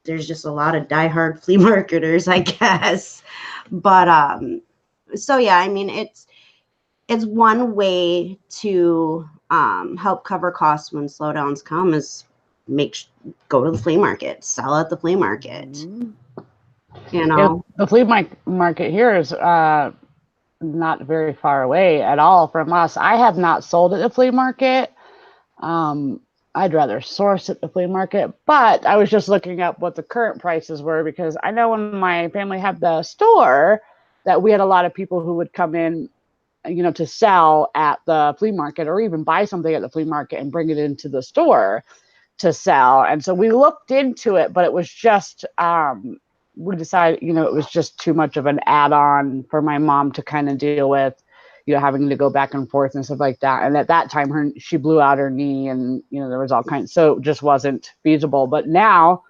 there's just a lot of diehard flea marketers, I guess. But so yeah, I mean, it's one way to help cover costs when slowdowns come is go to the flea market, sell at the flea market. Mm-hmm. The flea market here is not very far away at all from us. I have not sold at the flea market. I'd rather source at the flea market, but I was just looking up what the current prices were, because I know when my family had the store that we had a lot of people who would come in, to sell at the flea market, or even buy something at the flea market and bring it into the store to sell. And so we looked into it, but it was just, we decided, it was just too much of an add-on for my mom to kind of deal with, having to go back and forth and stuff like that. And at that time, she blew out her knee, and, there was all kinds, so it just wasn't feasible. But now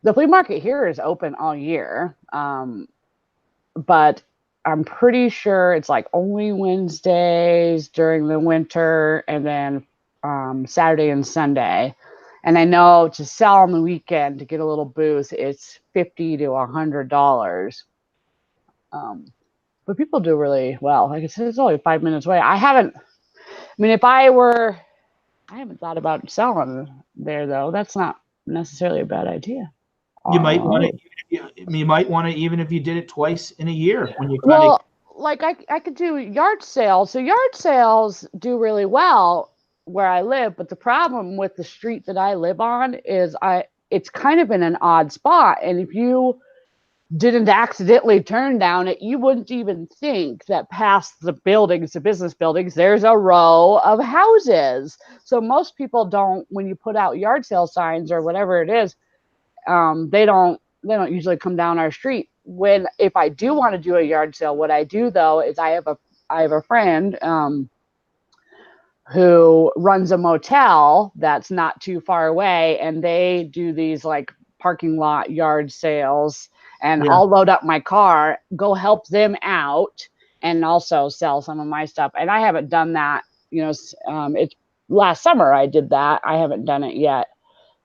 the flea market here is open all year. But I'm pretty sure it's like only Wednesdays during the winter, and then Saturday and Sunday. And I know to sell on the weekend to get a little boost, it's $50 to $100. But people do really well. Like I said, it's only 5 minutes away. I haven't thought about selling there though. That's not necessarily a bad idea. You might want to. You might want to, even if you did it twice in a year when you like I could do yard sales. So yard sales do really well where I live, but the problem with the street that I live on is it's kind of in an odd spot. And if you didn't accidentally turn down it, you wouldn't even think that past the buildings, the business buildings, there's a row of houses. So most people don't, when you put out yard sale signs or whatever it is, they don't usually come down our street. If I do want to do a yard sale, what I do though is I have a friend who runs a motel that's not too far away, and they do these like parking lot yard sales, and I'll load up my car, go help them out, and also sell some of my stuff. And I haven't done that, it's last summer I did that. I haven't done it yet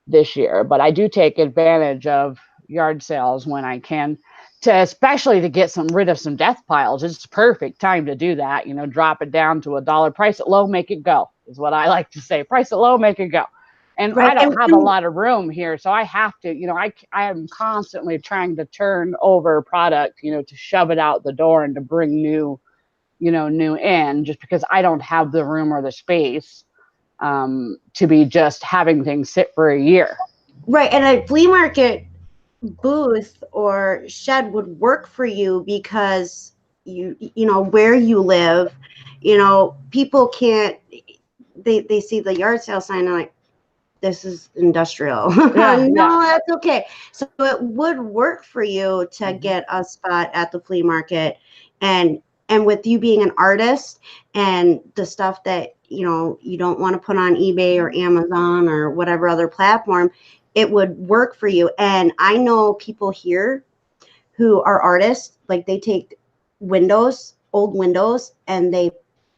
this year, but I do take advantage of yard sales when I can, especially to get rid of some death piles. It's perfect time to do that. Drop it down to $1, price it low, make it go, is what I like to say. Price it low, make it go. And I don't have a lot of room here, so I have to, I am constantly trying to turn over product, to shove it out the door and to bring new in, just because I don't have the room or the space to be just having things sit for a year. Right. And a flea market booth or shed would work for you because you know where you live, people can't, they see the yard sale sign and like, this is industrial. That's okay. So it would work for you to get a spot at the flea market, and with you being an artist and the stuff that you don't want to put on eBay or Amazon or whatever other platform, it would work for you. And I know people here who are artists, like they take old windows, and they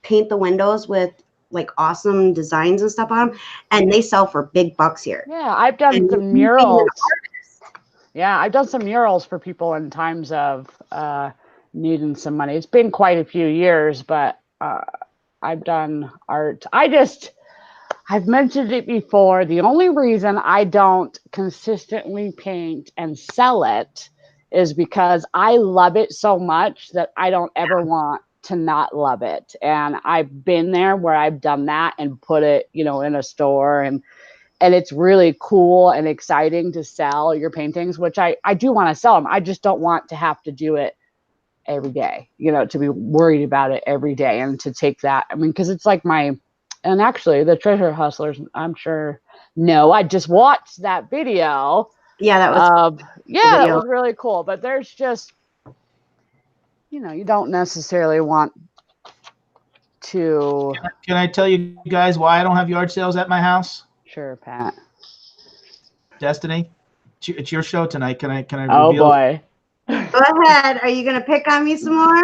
paint the windows with like awesome designs and stuff on them, and they sell for big bucks here. Yeah, I've done some murals. Yeah, I've done some murals for people in times of needing some money. It's been quite a few years, but I've done art. I've mentioned it before. The only reason I don't consistently paint and sell it is because I love it so much that I don't ever want to not love it. And I've been there where I've done that and put it, in a store, and it's really cool and exciting to sell your paintings, which I do want to sell them. I just don't want to have to do it every day, to be worried about it every day, and to take that. I mean, because it's like and actually the treasure hustlers, I'm sure, I just watched that video. Yeah, that was that was really cool. But there's just, you don't necessarily want to. Can I tell you guys why I don't have yard sales at my house? Sure, Pat. Destiny, it's your show tonight. Can I reveal? Oh boy. Go ahead. Are you going to pick on me some more?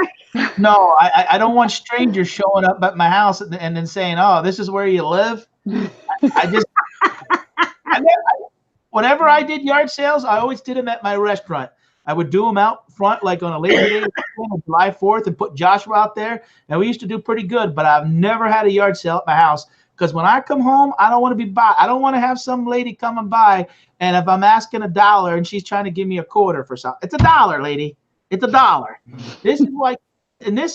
No, I don't want strangers showing up at my house and then saying, "Oh, this is where you live." Whenever I did yard sales, I always did them at my restaurant. I would do them out front, like on a Labor Day, on July 4th, and put Joshua out there. And we used to do pretty good, but I've never had a yard sale at my house, because when I come home, I don't want to be I don't want to have some lady coming by, and if I'm asking $1 and she's trying to give me a quarter for something, it's $1, lady. It's $1. This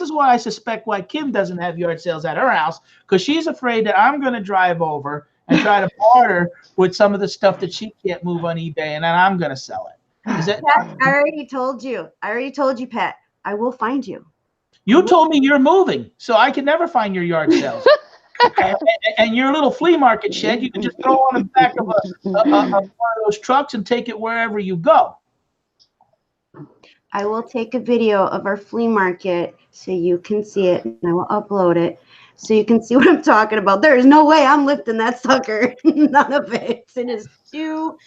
is why I suspect why Kim doesn't have yard sales at her house, because she's afraid that I'm going to drive over and try to barter with some of the stuff that she can't move on eBay, and then I'm going to sell it. Pat, I already told you, Pat. I will find you. You told me you're moving, so I can never find your yard sales. and your little flea market shed, you can just throw on the back of one of those trucks and take it wherever you go. I will take a video of our flea market so you can see it, and I will upload it so you can see what I'm talking about. There is no way I'm lifting that sucker. None of it. It is too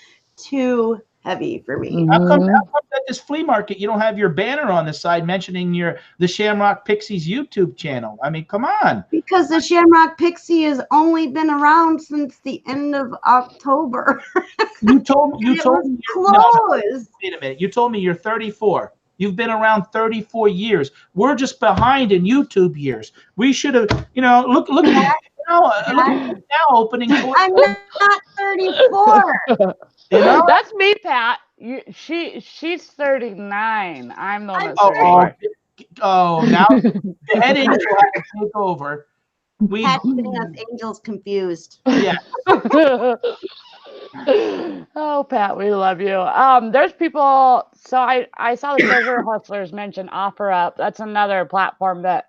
heavy for me. How come at this flea market you don't have your banner on the side mentioning the Shamrock Pixies YouTube channel? I mean, come on. Because the Shamrock Pixie has only been around since the end of October. You told me closed. Wait a minute. You told me you're 34. You've been around 34 years. We're just behind in YouTube years. We should have, look at now. Look at now opening. I'm not 34. That's me, Pat. She's 39. I'm the one that's 34. Now the head angel has to take over. Pat's getting us angels confused. Yeah. Oh, Pat, we love you. There's people. So I saw the Treasure Hustlers mention OfferUp. That's another platform that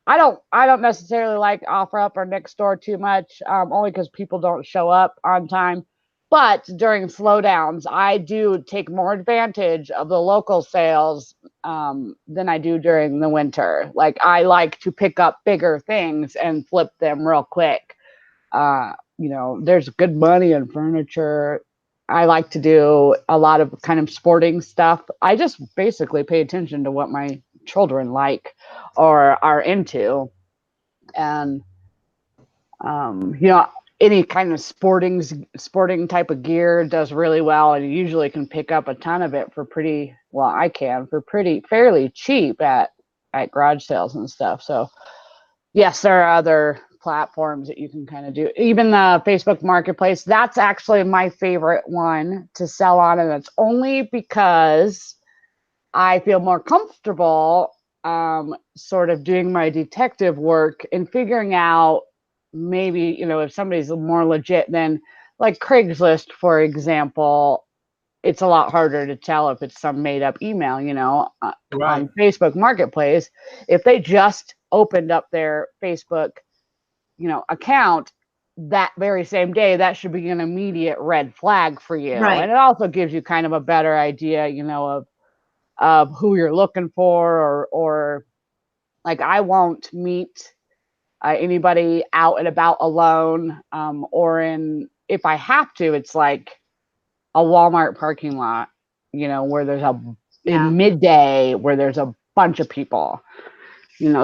I don't necessarily like OfferUp or Nextdoor too much, only because people don't show up on time. But during slowdowns, I do take more advantage of the local sales than I do during the winter. Like, I like to pick up bigger things and flip them real quick. There's good money in furniture. I like to do a lot of kind of sporting stuff. I just basically pay attention to what my children like or are into. And, any kind of sporting type of gear does really well, and you usually can pick up a ton of it for fairly cheap at garage sales and stuff. So yes, there are other platforms that you can kind of do. Even the Facebook Marketplace, that's actually my favorite one to sell on, and it's only because I feel more comfortable sort of doing my detective work and figuring out maybe, if somebody's more legit than like Craigslist, for example. It's a lot harder to tell if it's some made up email, Right. On Facebook Marketplace. If they just opened up their Facebook, account that very same day, that should be an immediate red flag for you. Right. And it also gives you kind of a better idea, of who you're looking for, or like, I won't meet anybody out and about alone, or if I have to, it's like a Walmart parking lot, where there's in midday where there's a bunch of people,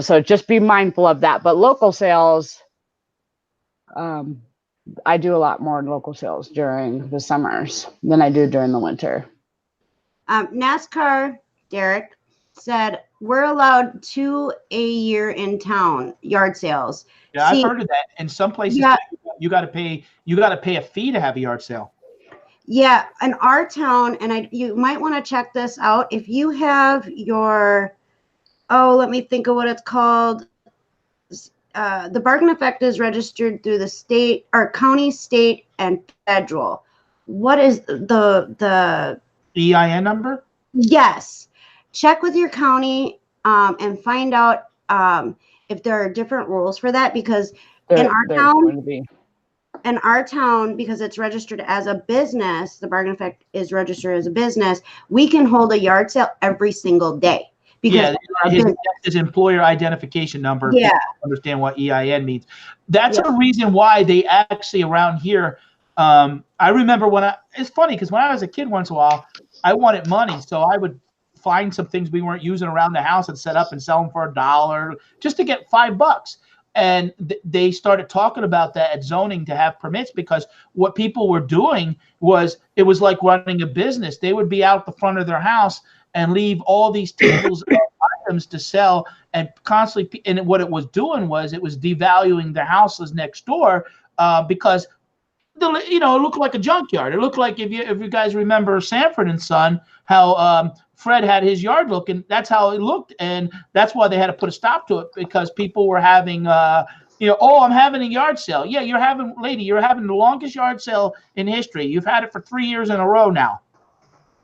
so just be mindful of that. But local sales, I do a lot more local sales during the summers than I do during the winter. NASCAR Derek said we're allowed 2 a year in town, yard sales. Yeah, I've heard of that. In some places, you got to pay a fee to have a yard sale. Yeah, in our town, and you might want to check this out. If you have your, let me think of what it's called. The bargain effect is registered through the state or county, state, and federal. What is the EIN number? Yes. Check with your county and find out if there are different rules for that, because in our town, because it's registered as a business, the bargain effect is registered as a business, we can hold a yard sale every single day. Because his employer identification number. Yeah. Understand what EIN means. That's a reason why they actually around here. I remember it's funny because when I was a kid, once in a while, I wanted money, so I would find some things we weren't using around the house and set up and sell them for $1 just to get $5. And they started talking about that at zoning to have permits, because what people were doing it was like running a business. They would be out the front of their house and leave all these tables of items to sell, and constantly. And what it was doing was it was devaluing the houses next door, because it looked like a junkyard. It looked like, if you guys remember Sanford and Son, how Fred had his yard look, and that's how it looked, and that's why they had to put a stop to it, because people were having I'm having a yard sale. Yeah, you're having the longest yard sale in history. You've had it for 3 years in a row now.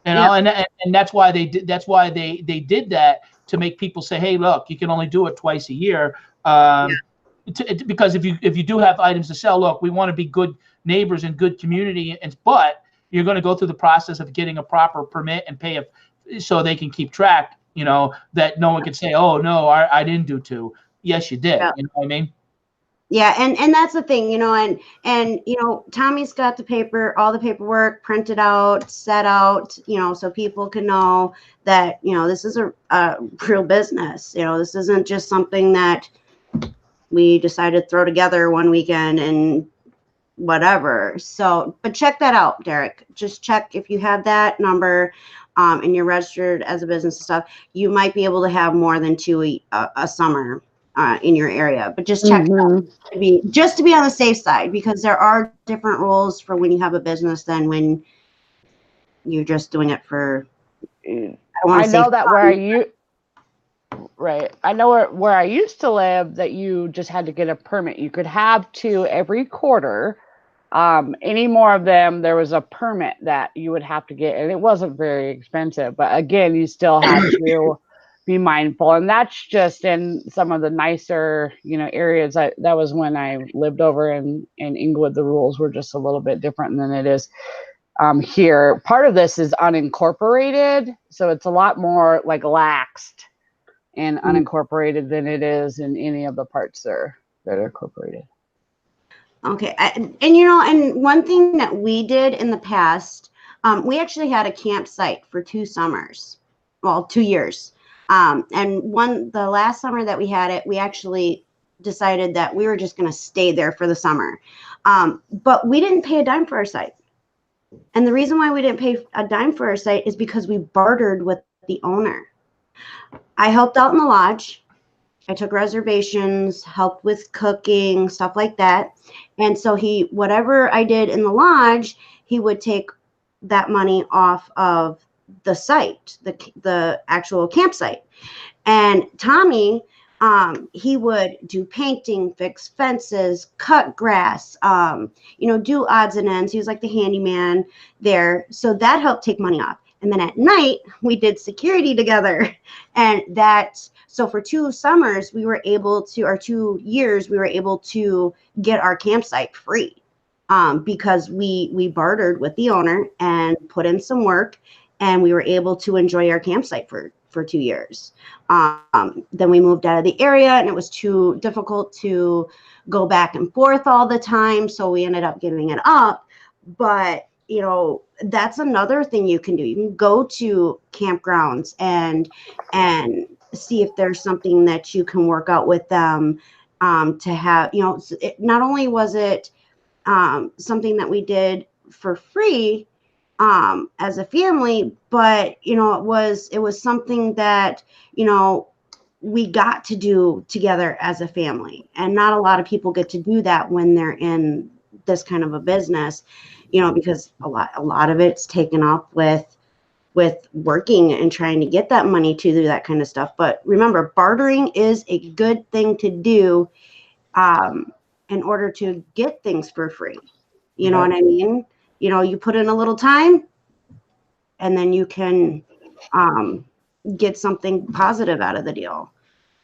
And that's why they did. That's why they did that, to make people say, hey, look, you can only do it twice a year. Because if you do have items to sell, look, we want to be good neighbors and good community, but you're going to go through the process of getting a proper permit and pay so they can keep track, that no one can say, oh no, I didn't do 2. Yes, you did. Yeah. You know what I mean? Yeah, and that's the thing, and Tommy's got all the paperwork printed out, set out, so people can know that this is a real business. This isn't just something that we decided to throw together one weekend and whatever. So, but check that out, Derek. Just check if you have that number, and you're registered as a business and stuff. You might be able to have more than two a summer in your area, but just check it out to be on the safe side, because there are different rules for when you have a business than when you're just doing it for. I know that right. I know where I used to live that you just had to get a permit. You could have 2 every quarter. Any more of them, there was a permit that you would have to get, and it wasn't very expensive. But again, you still had to be mindful, and that's just in some of the nicer, areas. That was when I lived over in Inglewood. The rules were just a little bit different than it is here. Part of this is unincorporated, so it's a lot more like laxed and unincorporated than it is in any of the parts there that are incorporated. Okay, and one thing that we did in the past, we actually had a campsite for 2 summers, well, 2 years, and the last summer that we had it, we actually decided that we were just going to stay there for the summer, but we didn't pay a dime for our site, and the reason why we didn't pay a dime for our site is because we bartered with the owner. I helped out in the lodge. I took reservations, helped with cooking, stuff like that. And so whatever I did in the lodge, he would take that money off of the site, the actual campsite. And Tommy, he would do painting, fix fences, cut grass, do odds and ends. He was like the handyman there. So that helped take money off. And then at night, we did security together. And so for 2 summers, we were able to, or 2 years, we were able to get our campsite free, because we bartered with the owner and put in some work, and we were able to enjoy our campsite for 2 years. Then we moved out of the area, and it was too difficult to go back and forth all the time. So we ended up giving it up. But that's another thing you can do. You can go to campgrounds and see if there's something that you can work out with them, to have, not only was it something that we did for free as a family, but it was something that we got to do together as a family, and not a lot of people get to do that when they're in this kind of a business, because a lot of it's taken up with working and trying to get that money to do that kind of stuff. But remember, bartering is a good thing to do in order to get things for free. You know what I mean? You put in a little time, and then you can get something positive out of the deal.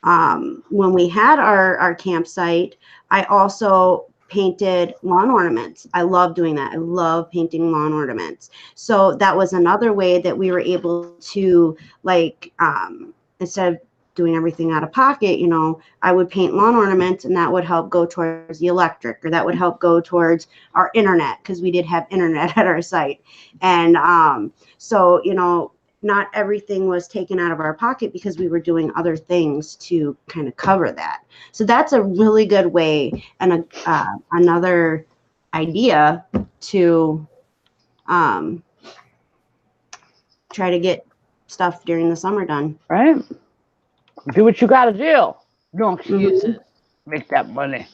When we had our campsite, I also painted lawn ornaments. I love doing that. I love painting lawn ornaments. So that was another way that we were able to, instead of doing everything out of pocket, I would paint lawn ornaments, and that would help go towards the electric, or that would help go towards our internet, because we did have internet at our site. And so, not everything was taken out of our pocket, because we were doing other things to kind of cover that. So that's a really good way, and another idea to try to get stuff during the summer done. Right. Do what you got to do. No excuses. Make that money.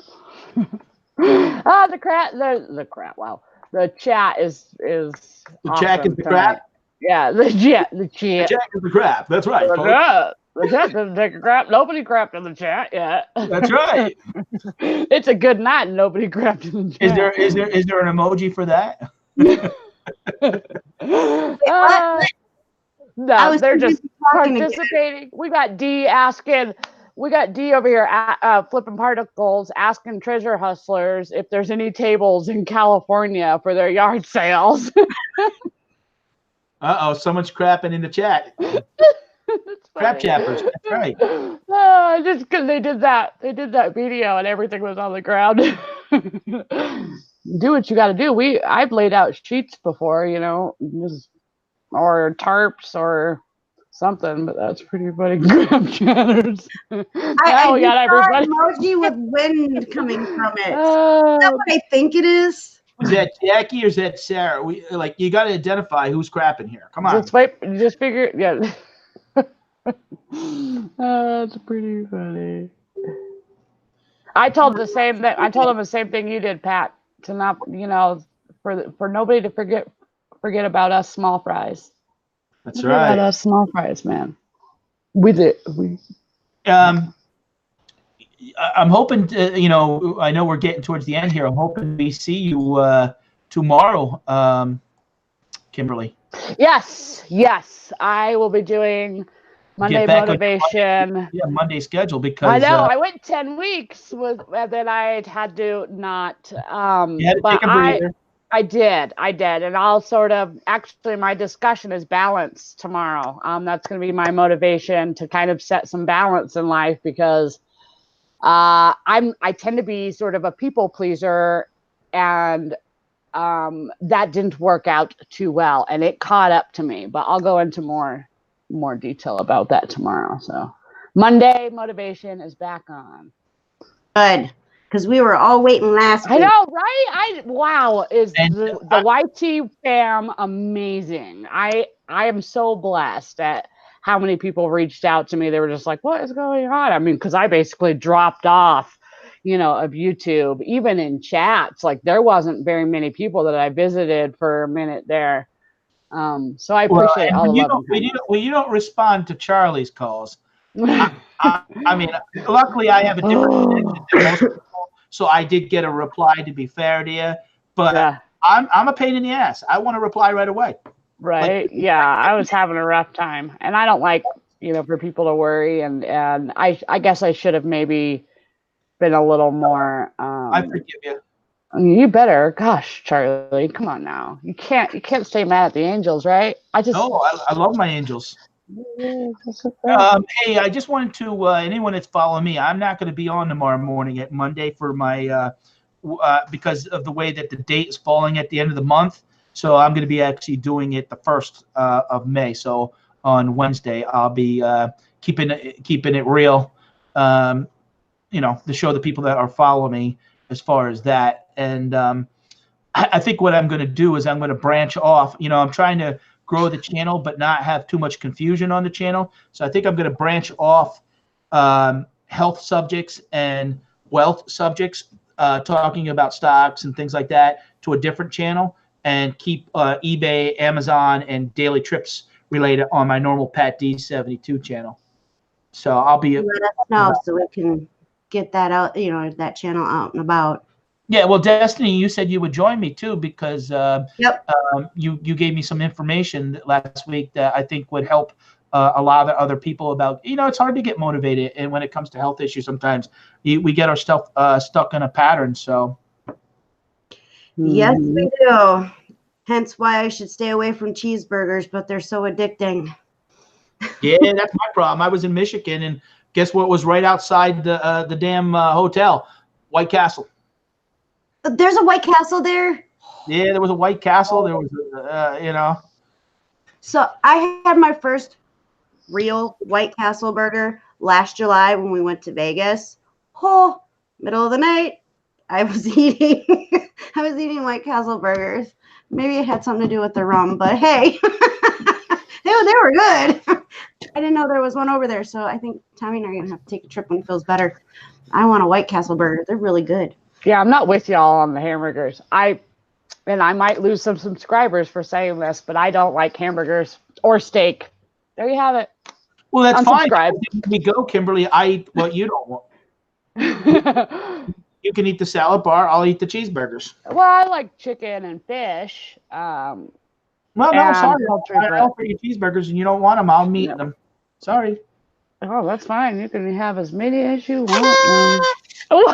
The crap. Wow. The chat is the awesome chat is the crap. Yeah, the chat. The chat is the crap. That's right. The chat doesn't take a crap. Nobody crapped in the chat yet. That's right. It's a good night. And nobody crapped in the chat. Is there an emoji for that? No, they're just participating. Again. We got D over here flipping particles, asking treasure hustlers if there's any tables in California for their yard sales. Someone's crapping in the chat. That's Crap chappers. That's right. Just because they did that video and everything was on the ground. Do what you got to do. I've laid out sheets before, or tarps or something, but that's pretty funny. Crap chatters. I We got everybody. Emoji with wind coming from it. Is that what I think it is? Is that Jackie or is that Sarah? You got to identify who's crapping here. Come on. Just figure. Yeah. That's pretty funny. I told him the same thing you did, Pat. To not, for nobody to forget about us small fries. That's right. About us small fries, man. I'm hoping to, I know we're getting towards the end here. I'm hoping we see you tomorrow, Kimberly. Yes. I will be doing Monday motivation. Monday schedule because I know I went 10 weeks and then I had to not. You had to take a breather. I did, and I'll actually my discussion is balance tomorrow. That's going to be my motivation to kind of set some balance in life because I tend to be sort of a people pleaser, and that didn't work out too well, and it caught up to me. But I'll go into more detail about that tomorrow. So Monday motivation is back on. Good. Because we were all waiting last week. I know, right? Wow, is the YT fam amazing. I am so blessed at how many people reached out to me. They were just like, what is going on? I mean, because I basically dropped off, of YouTube, even in chats. Like there wasn't very many people that I visited for a minute there. So I appreciate all the love. When you don't respond to Charlie's calls, I mean, luckily I have a different connection than most people. So I did get a reply, to be fair to you, but I'm a pain in the ass. I want to reply right away. Right? I was having a rough time, and I don't like for people to worry, and I guess I should have maybe been a little more. I forgive you. You better, gosh, Charlie, come on now. You can't stay mad at the Angels, right? I love my Angels. Hey, I just wanted to anyone that's following me, I'm not going to be on tomorrow morning at Monday for my because of the way that the date is falling at the end of the month. So I'm going to be actually doing it the 1st of May. So on Wednesday, I'll be keeping it real, to show the people that are following me as far as that. And I think what I'm going to do is I'm going to branch off. I'm trying to grow the channel, but not have too much confusion on the channel. So I think I'm going to branch off health subjects and wealth subjects, talking about stocks and things like that, to a different channel, and keep eBay, Amazon, and daily trips related on my normal Pat D72 channel. So I'll be. Let us know so we can get that out, that channel out and about. Yeah, well, Destiny, you said you would join me too because you gave me some information last week that I think would help a lot of other people about, it's hard to get motivated. And when it comes to health issues, sometimes we get our stuff stuck in a pattern. So. Yes, we do. Hence why I should stay away from cheeseburgers, but they're so addicting. Yeah, that's my problem. I was in Michigan, and guess what was right outside the damn hotel? White Castle. There's a White Castle there? Yeah, there was a White Castle. There was, So I had my first real White Castle burger last July when we went to Vegas. Middle of the night, I was eating White Castle burgers. Maybe it had something to do with the rum, but hey, they were good. I didn't know there was one over there, so I think Tommy and I are going to have to take a trip when he feels better. I want a White Castle burger. They're really good. Yeah, I'm not with y'all on the hamburgers. I might lose some subscribers for saying this, but I don't like hamburgers or steak. There you have it. Well, that's fine. We go, Kimberly. I eat what you don't want. You can eat the salad bar. I'll eat the cheeseburgers. Well, I like chicken and fish. Well, no, sorry. I offer you cheeseburgers and you don't want them. I'll meet them. Sorry. Oh, that's fine. You can have as many as you want. That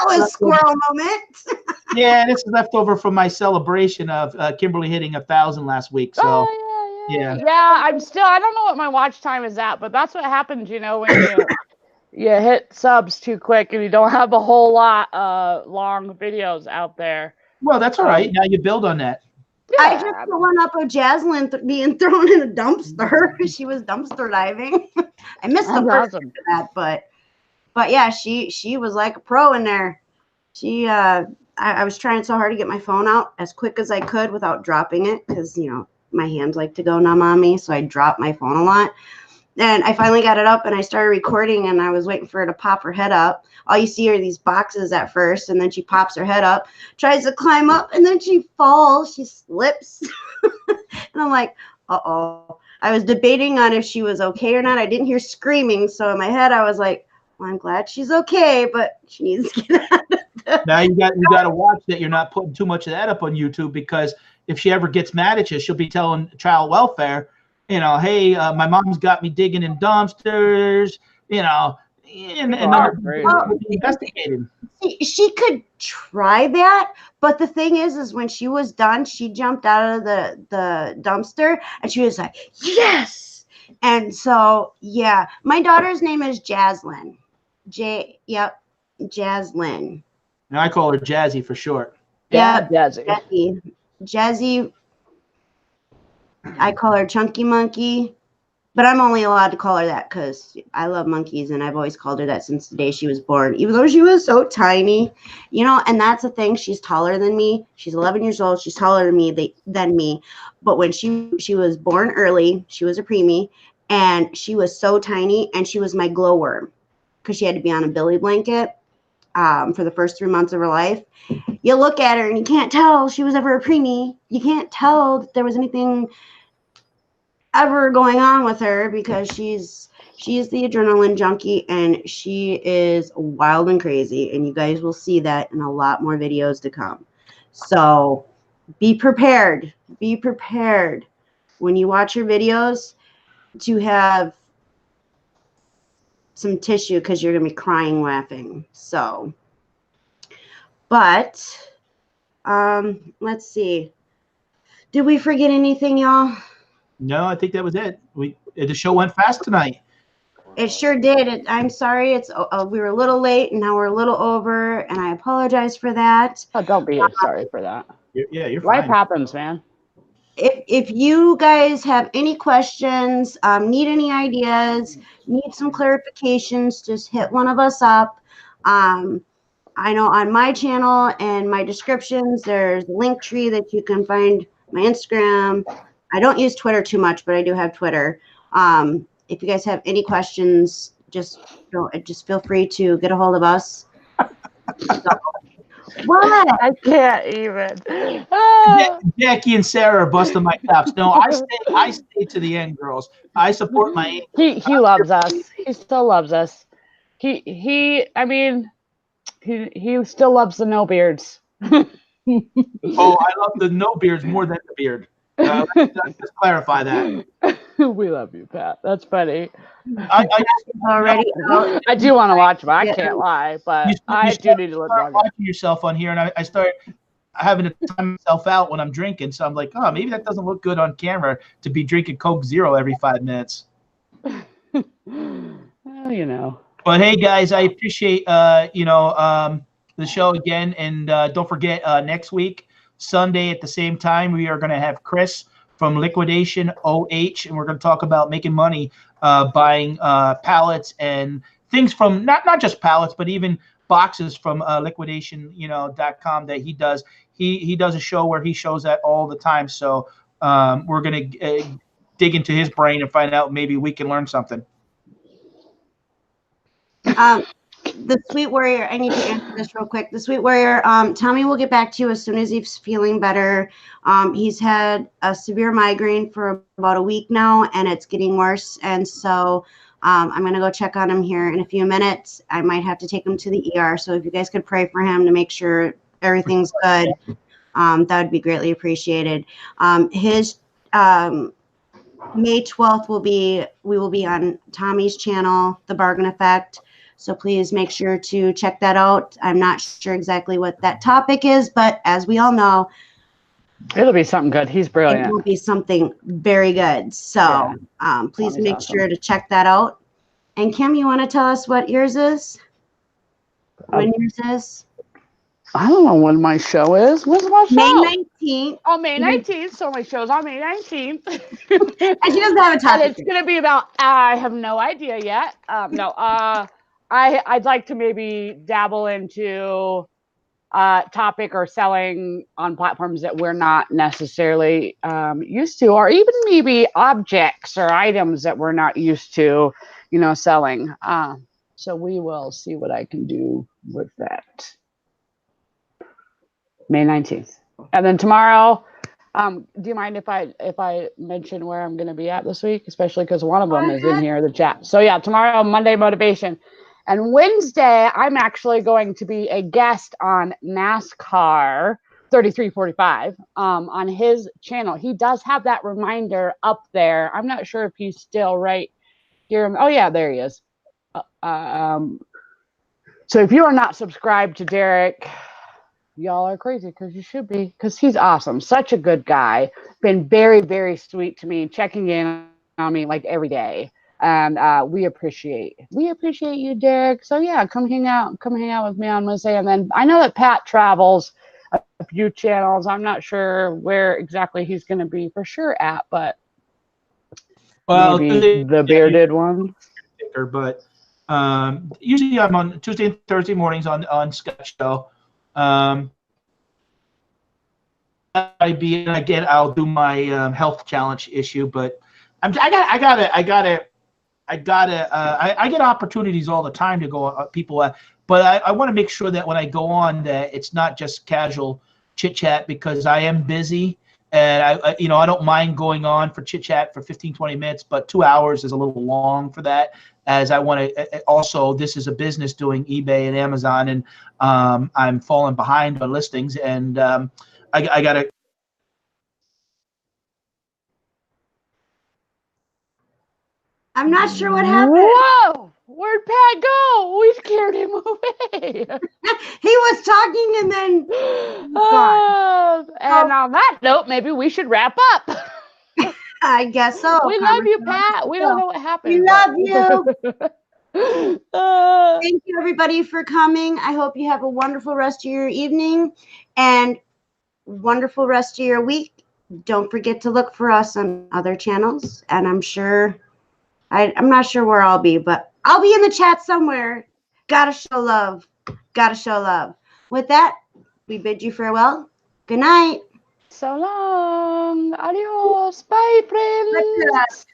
was squirrel moment. Yeah, this is left over from my celebration of Kimberly hitting 1,000 last week. So, Yeah. Yeah, I don't know what my watch time is at, but that's what happens, when you hit subs too quick and you don't have a whole lot long videos out there. Well, that's all right. Now you build on that. Yeah, I just put one up of Jaslyn being thrown in a dumpster. She was dumpster diving. I missed the first awesome. of that, but yeah, she was like a pro in there. I was trying so hard to get my phone out as quick as I could without dropping it because my hands like to go numb on me, so I dropped my phone a lot. And I finally got it up and I started recording and I was waiting for her to pop her head up. All you see are these boxes at first, and then she pops her head up, tries to climb up, and then she falls. She slips. And I'm like, uh-oh. I was debating on if she was okay or not. I didn't hear screaming. So in my head, I was like, well, I'm glad she's okay, but she needs to get out of there. Now you got to watch that you're not putting too much of that up on YouTube, because if she ever gets mad at you, she'll be telling child welfare, hey, my mom's got me digging in dumpsters, and investigating. She could try that, but the thing is when she was done, she jumped out of the dumpster and she was like, yes. And so, yeah, my daughter's name is Jaslyn. Jaslyn. And I call her Jazzy for short. Yeah, Jazzy. Jazzy. I call her Chunky Monkey, but I'm only allowed to call her that because I love monkeys, and I've always called her that since the day she was born, even though she was so tiny, and that's the thing. She's taller than me. She's 11 years old. She's taller than me. But when she was born early, she was a preemie, and she was so tiny, and she was my glowworm because she had to be on a Billy blanket for the first 3 months of her life. You look at her and you can't tell she was ever a preemie. You can't tell that there was anything ever going on with her because she's the adrenaline junkie, and she is wild and crazy, and you guys will see that in a lot more videos to come. So be prepared when you watch your videos to have some tissue because you're gonna be crying laughing. So, but let's see, did we forget anything, y'all? No, I think that was it. The show went fast tonight. It sure did. I'm sorry. We were a little late, and now we're a little over, and I apologize for that. Oh, don't be sorry for that. You're Life fine. happens, man. If you guys have any questions, need any ideas, need some clarifications, just hit one of us up. I know on my channel and my descriptions, there's a link tree that you can find my Instagram. I don't use Twitter too much, but I do have Twitter. If you guys have any questions, just feel free to get a hold of us. What? I can't even. Jackie and Sarah are busting my chops. No, I stay to the end, girls. I support my. He loves us. He still loves us. He still loves the no beards. Oh, I love the no beards more than the beard. Let's clarify that. We love you, Pat. That's funny. I do want to watch, but I can't lie. But I do need to look watching yourself on here, and I start having to time myself out when I'm drinking. So I'm like, oh, maybe that doesn't look good on camera to be drinking Coke Zero every 5 minutes. Well, But hey, guys, I appreciate the show again, and don't forget next week, Sunday at the same time, we are going to have Chris from Liquidation OH, and we're going to talk about making money buying pallets and things from not just pallets, but even boxes from liquidation.com that he does. He does a show where he shows that all the time. So we're going to dig into his brain and find out maybe we can learn something. The Sweet Warrior, I need to answer this real quick. The Sweet Warrior, Tommy will get back to you as soon as he's feeling better. He's had a severe migraine for about a week now, and it's getting worse. And so I'm going to go check on him here in a few minutes. I might have to take him to the ER. So if you guys could pray for him to make sure everything's good, that would be greatly appreciated. His May 12th we will be on Tommy's channel, The Bargain Effect. So please make sure to check that out. I'm not sure exactly what that topic is, but as we all know, It'll be something good. He's It brilliant. will be something very good. So please Tommy's make awesome. sure to check that out. And Kim, you want to tell us what yours is? When yours is? I don't know when my show is. When's my show? May 19th. Oh, May 19th. So my show's on May 19th. And she doesn't have a And topic. it's gonna be about. I have no idea yet. No. I'd like to maybe dabble into topic or selling on platforms that we're not necessarily used to, or even maybe objects or items that we're not used to, selling. So we will see what I can do with that. May 19th. And then tomorrow, do you mind if I mention where I'm going to be at this week, especially because one of them is in here, the chat. So yeah, tomorrow, Monday motivation. And Wednesday, I'm actually going to be a guest on NASCAR 3345 on his channel. He does have that reminder up there. I'm not sure if he's still right here. Oh yeah, there he is. So if you are not subscribed to Derek, y'all are crazy, because you should be, because he's awesome. Such a good guy. Been very, very sweet to me, checking in on me like every day. And we appreciate you, Derek. So yeah, come hang out with me on Wednesday. And then I know that Pat travels a few channels. I'm not sure where exactly he's going to be for sure at, but maybe the bearded one. But usually I'm on Tuesday and Thursday mornings on Sketch Show. I'll do my health challenge issue, but I get opportunities all the time to go people, but I want to make sure that when I go on that it's not just casual chit chat, because I am busy, and I don't mind going on for chit chat for 15-20 minutes, but 2 hours is a little long for that, as I want to also, this is a business doing eBay and Amazon, and I'm falling behind on listings, and I got to. I'm not sure what happened. Whoa! Where'd Pat go? We scared him away. He was talking and then and on that note, maybe we should wrap up. I guess so. We love you, Pat. We don't know what happened. We love you. Thank you, everybody, for coming. I hope you have a wonderful rest of your evening and wonderful rest of your week. Don't forget to look for us on other channels, and I'm not sure where I'll be, but I'll be in the chat somewhere. Gotta show love. Gotta show love. With that, we bid you farewell. Good night. So long. Adios. Bye, friends.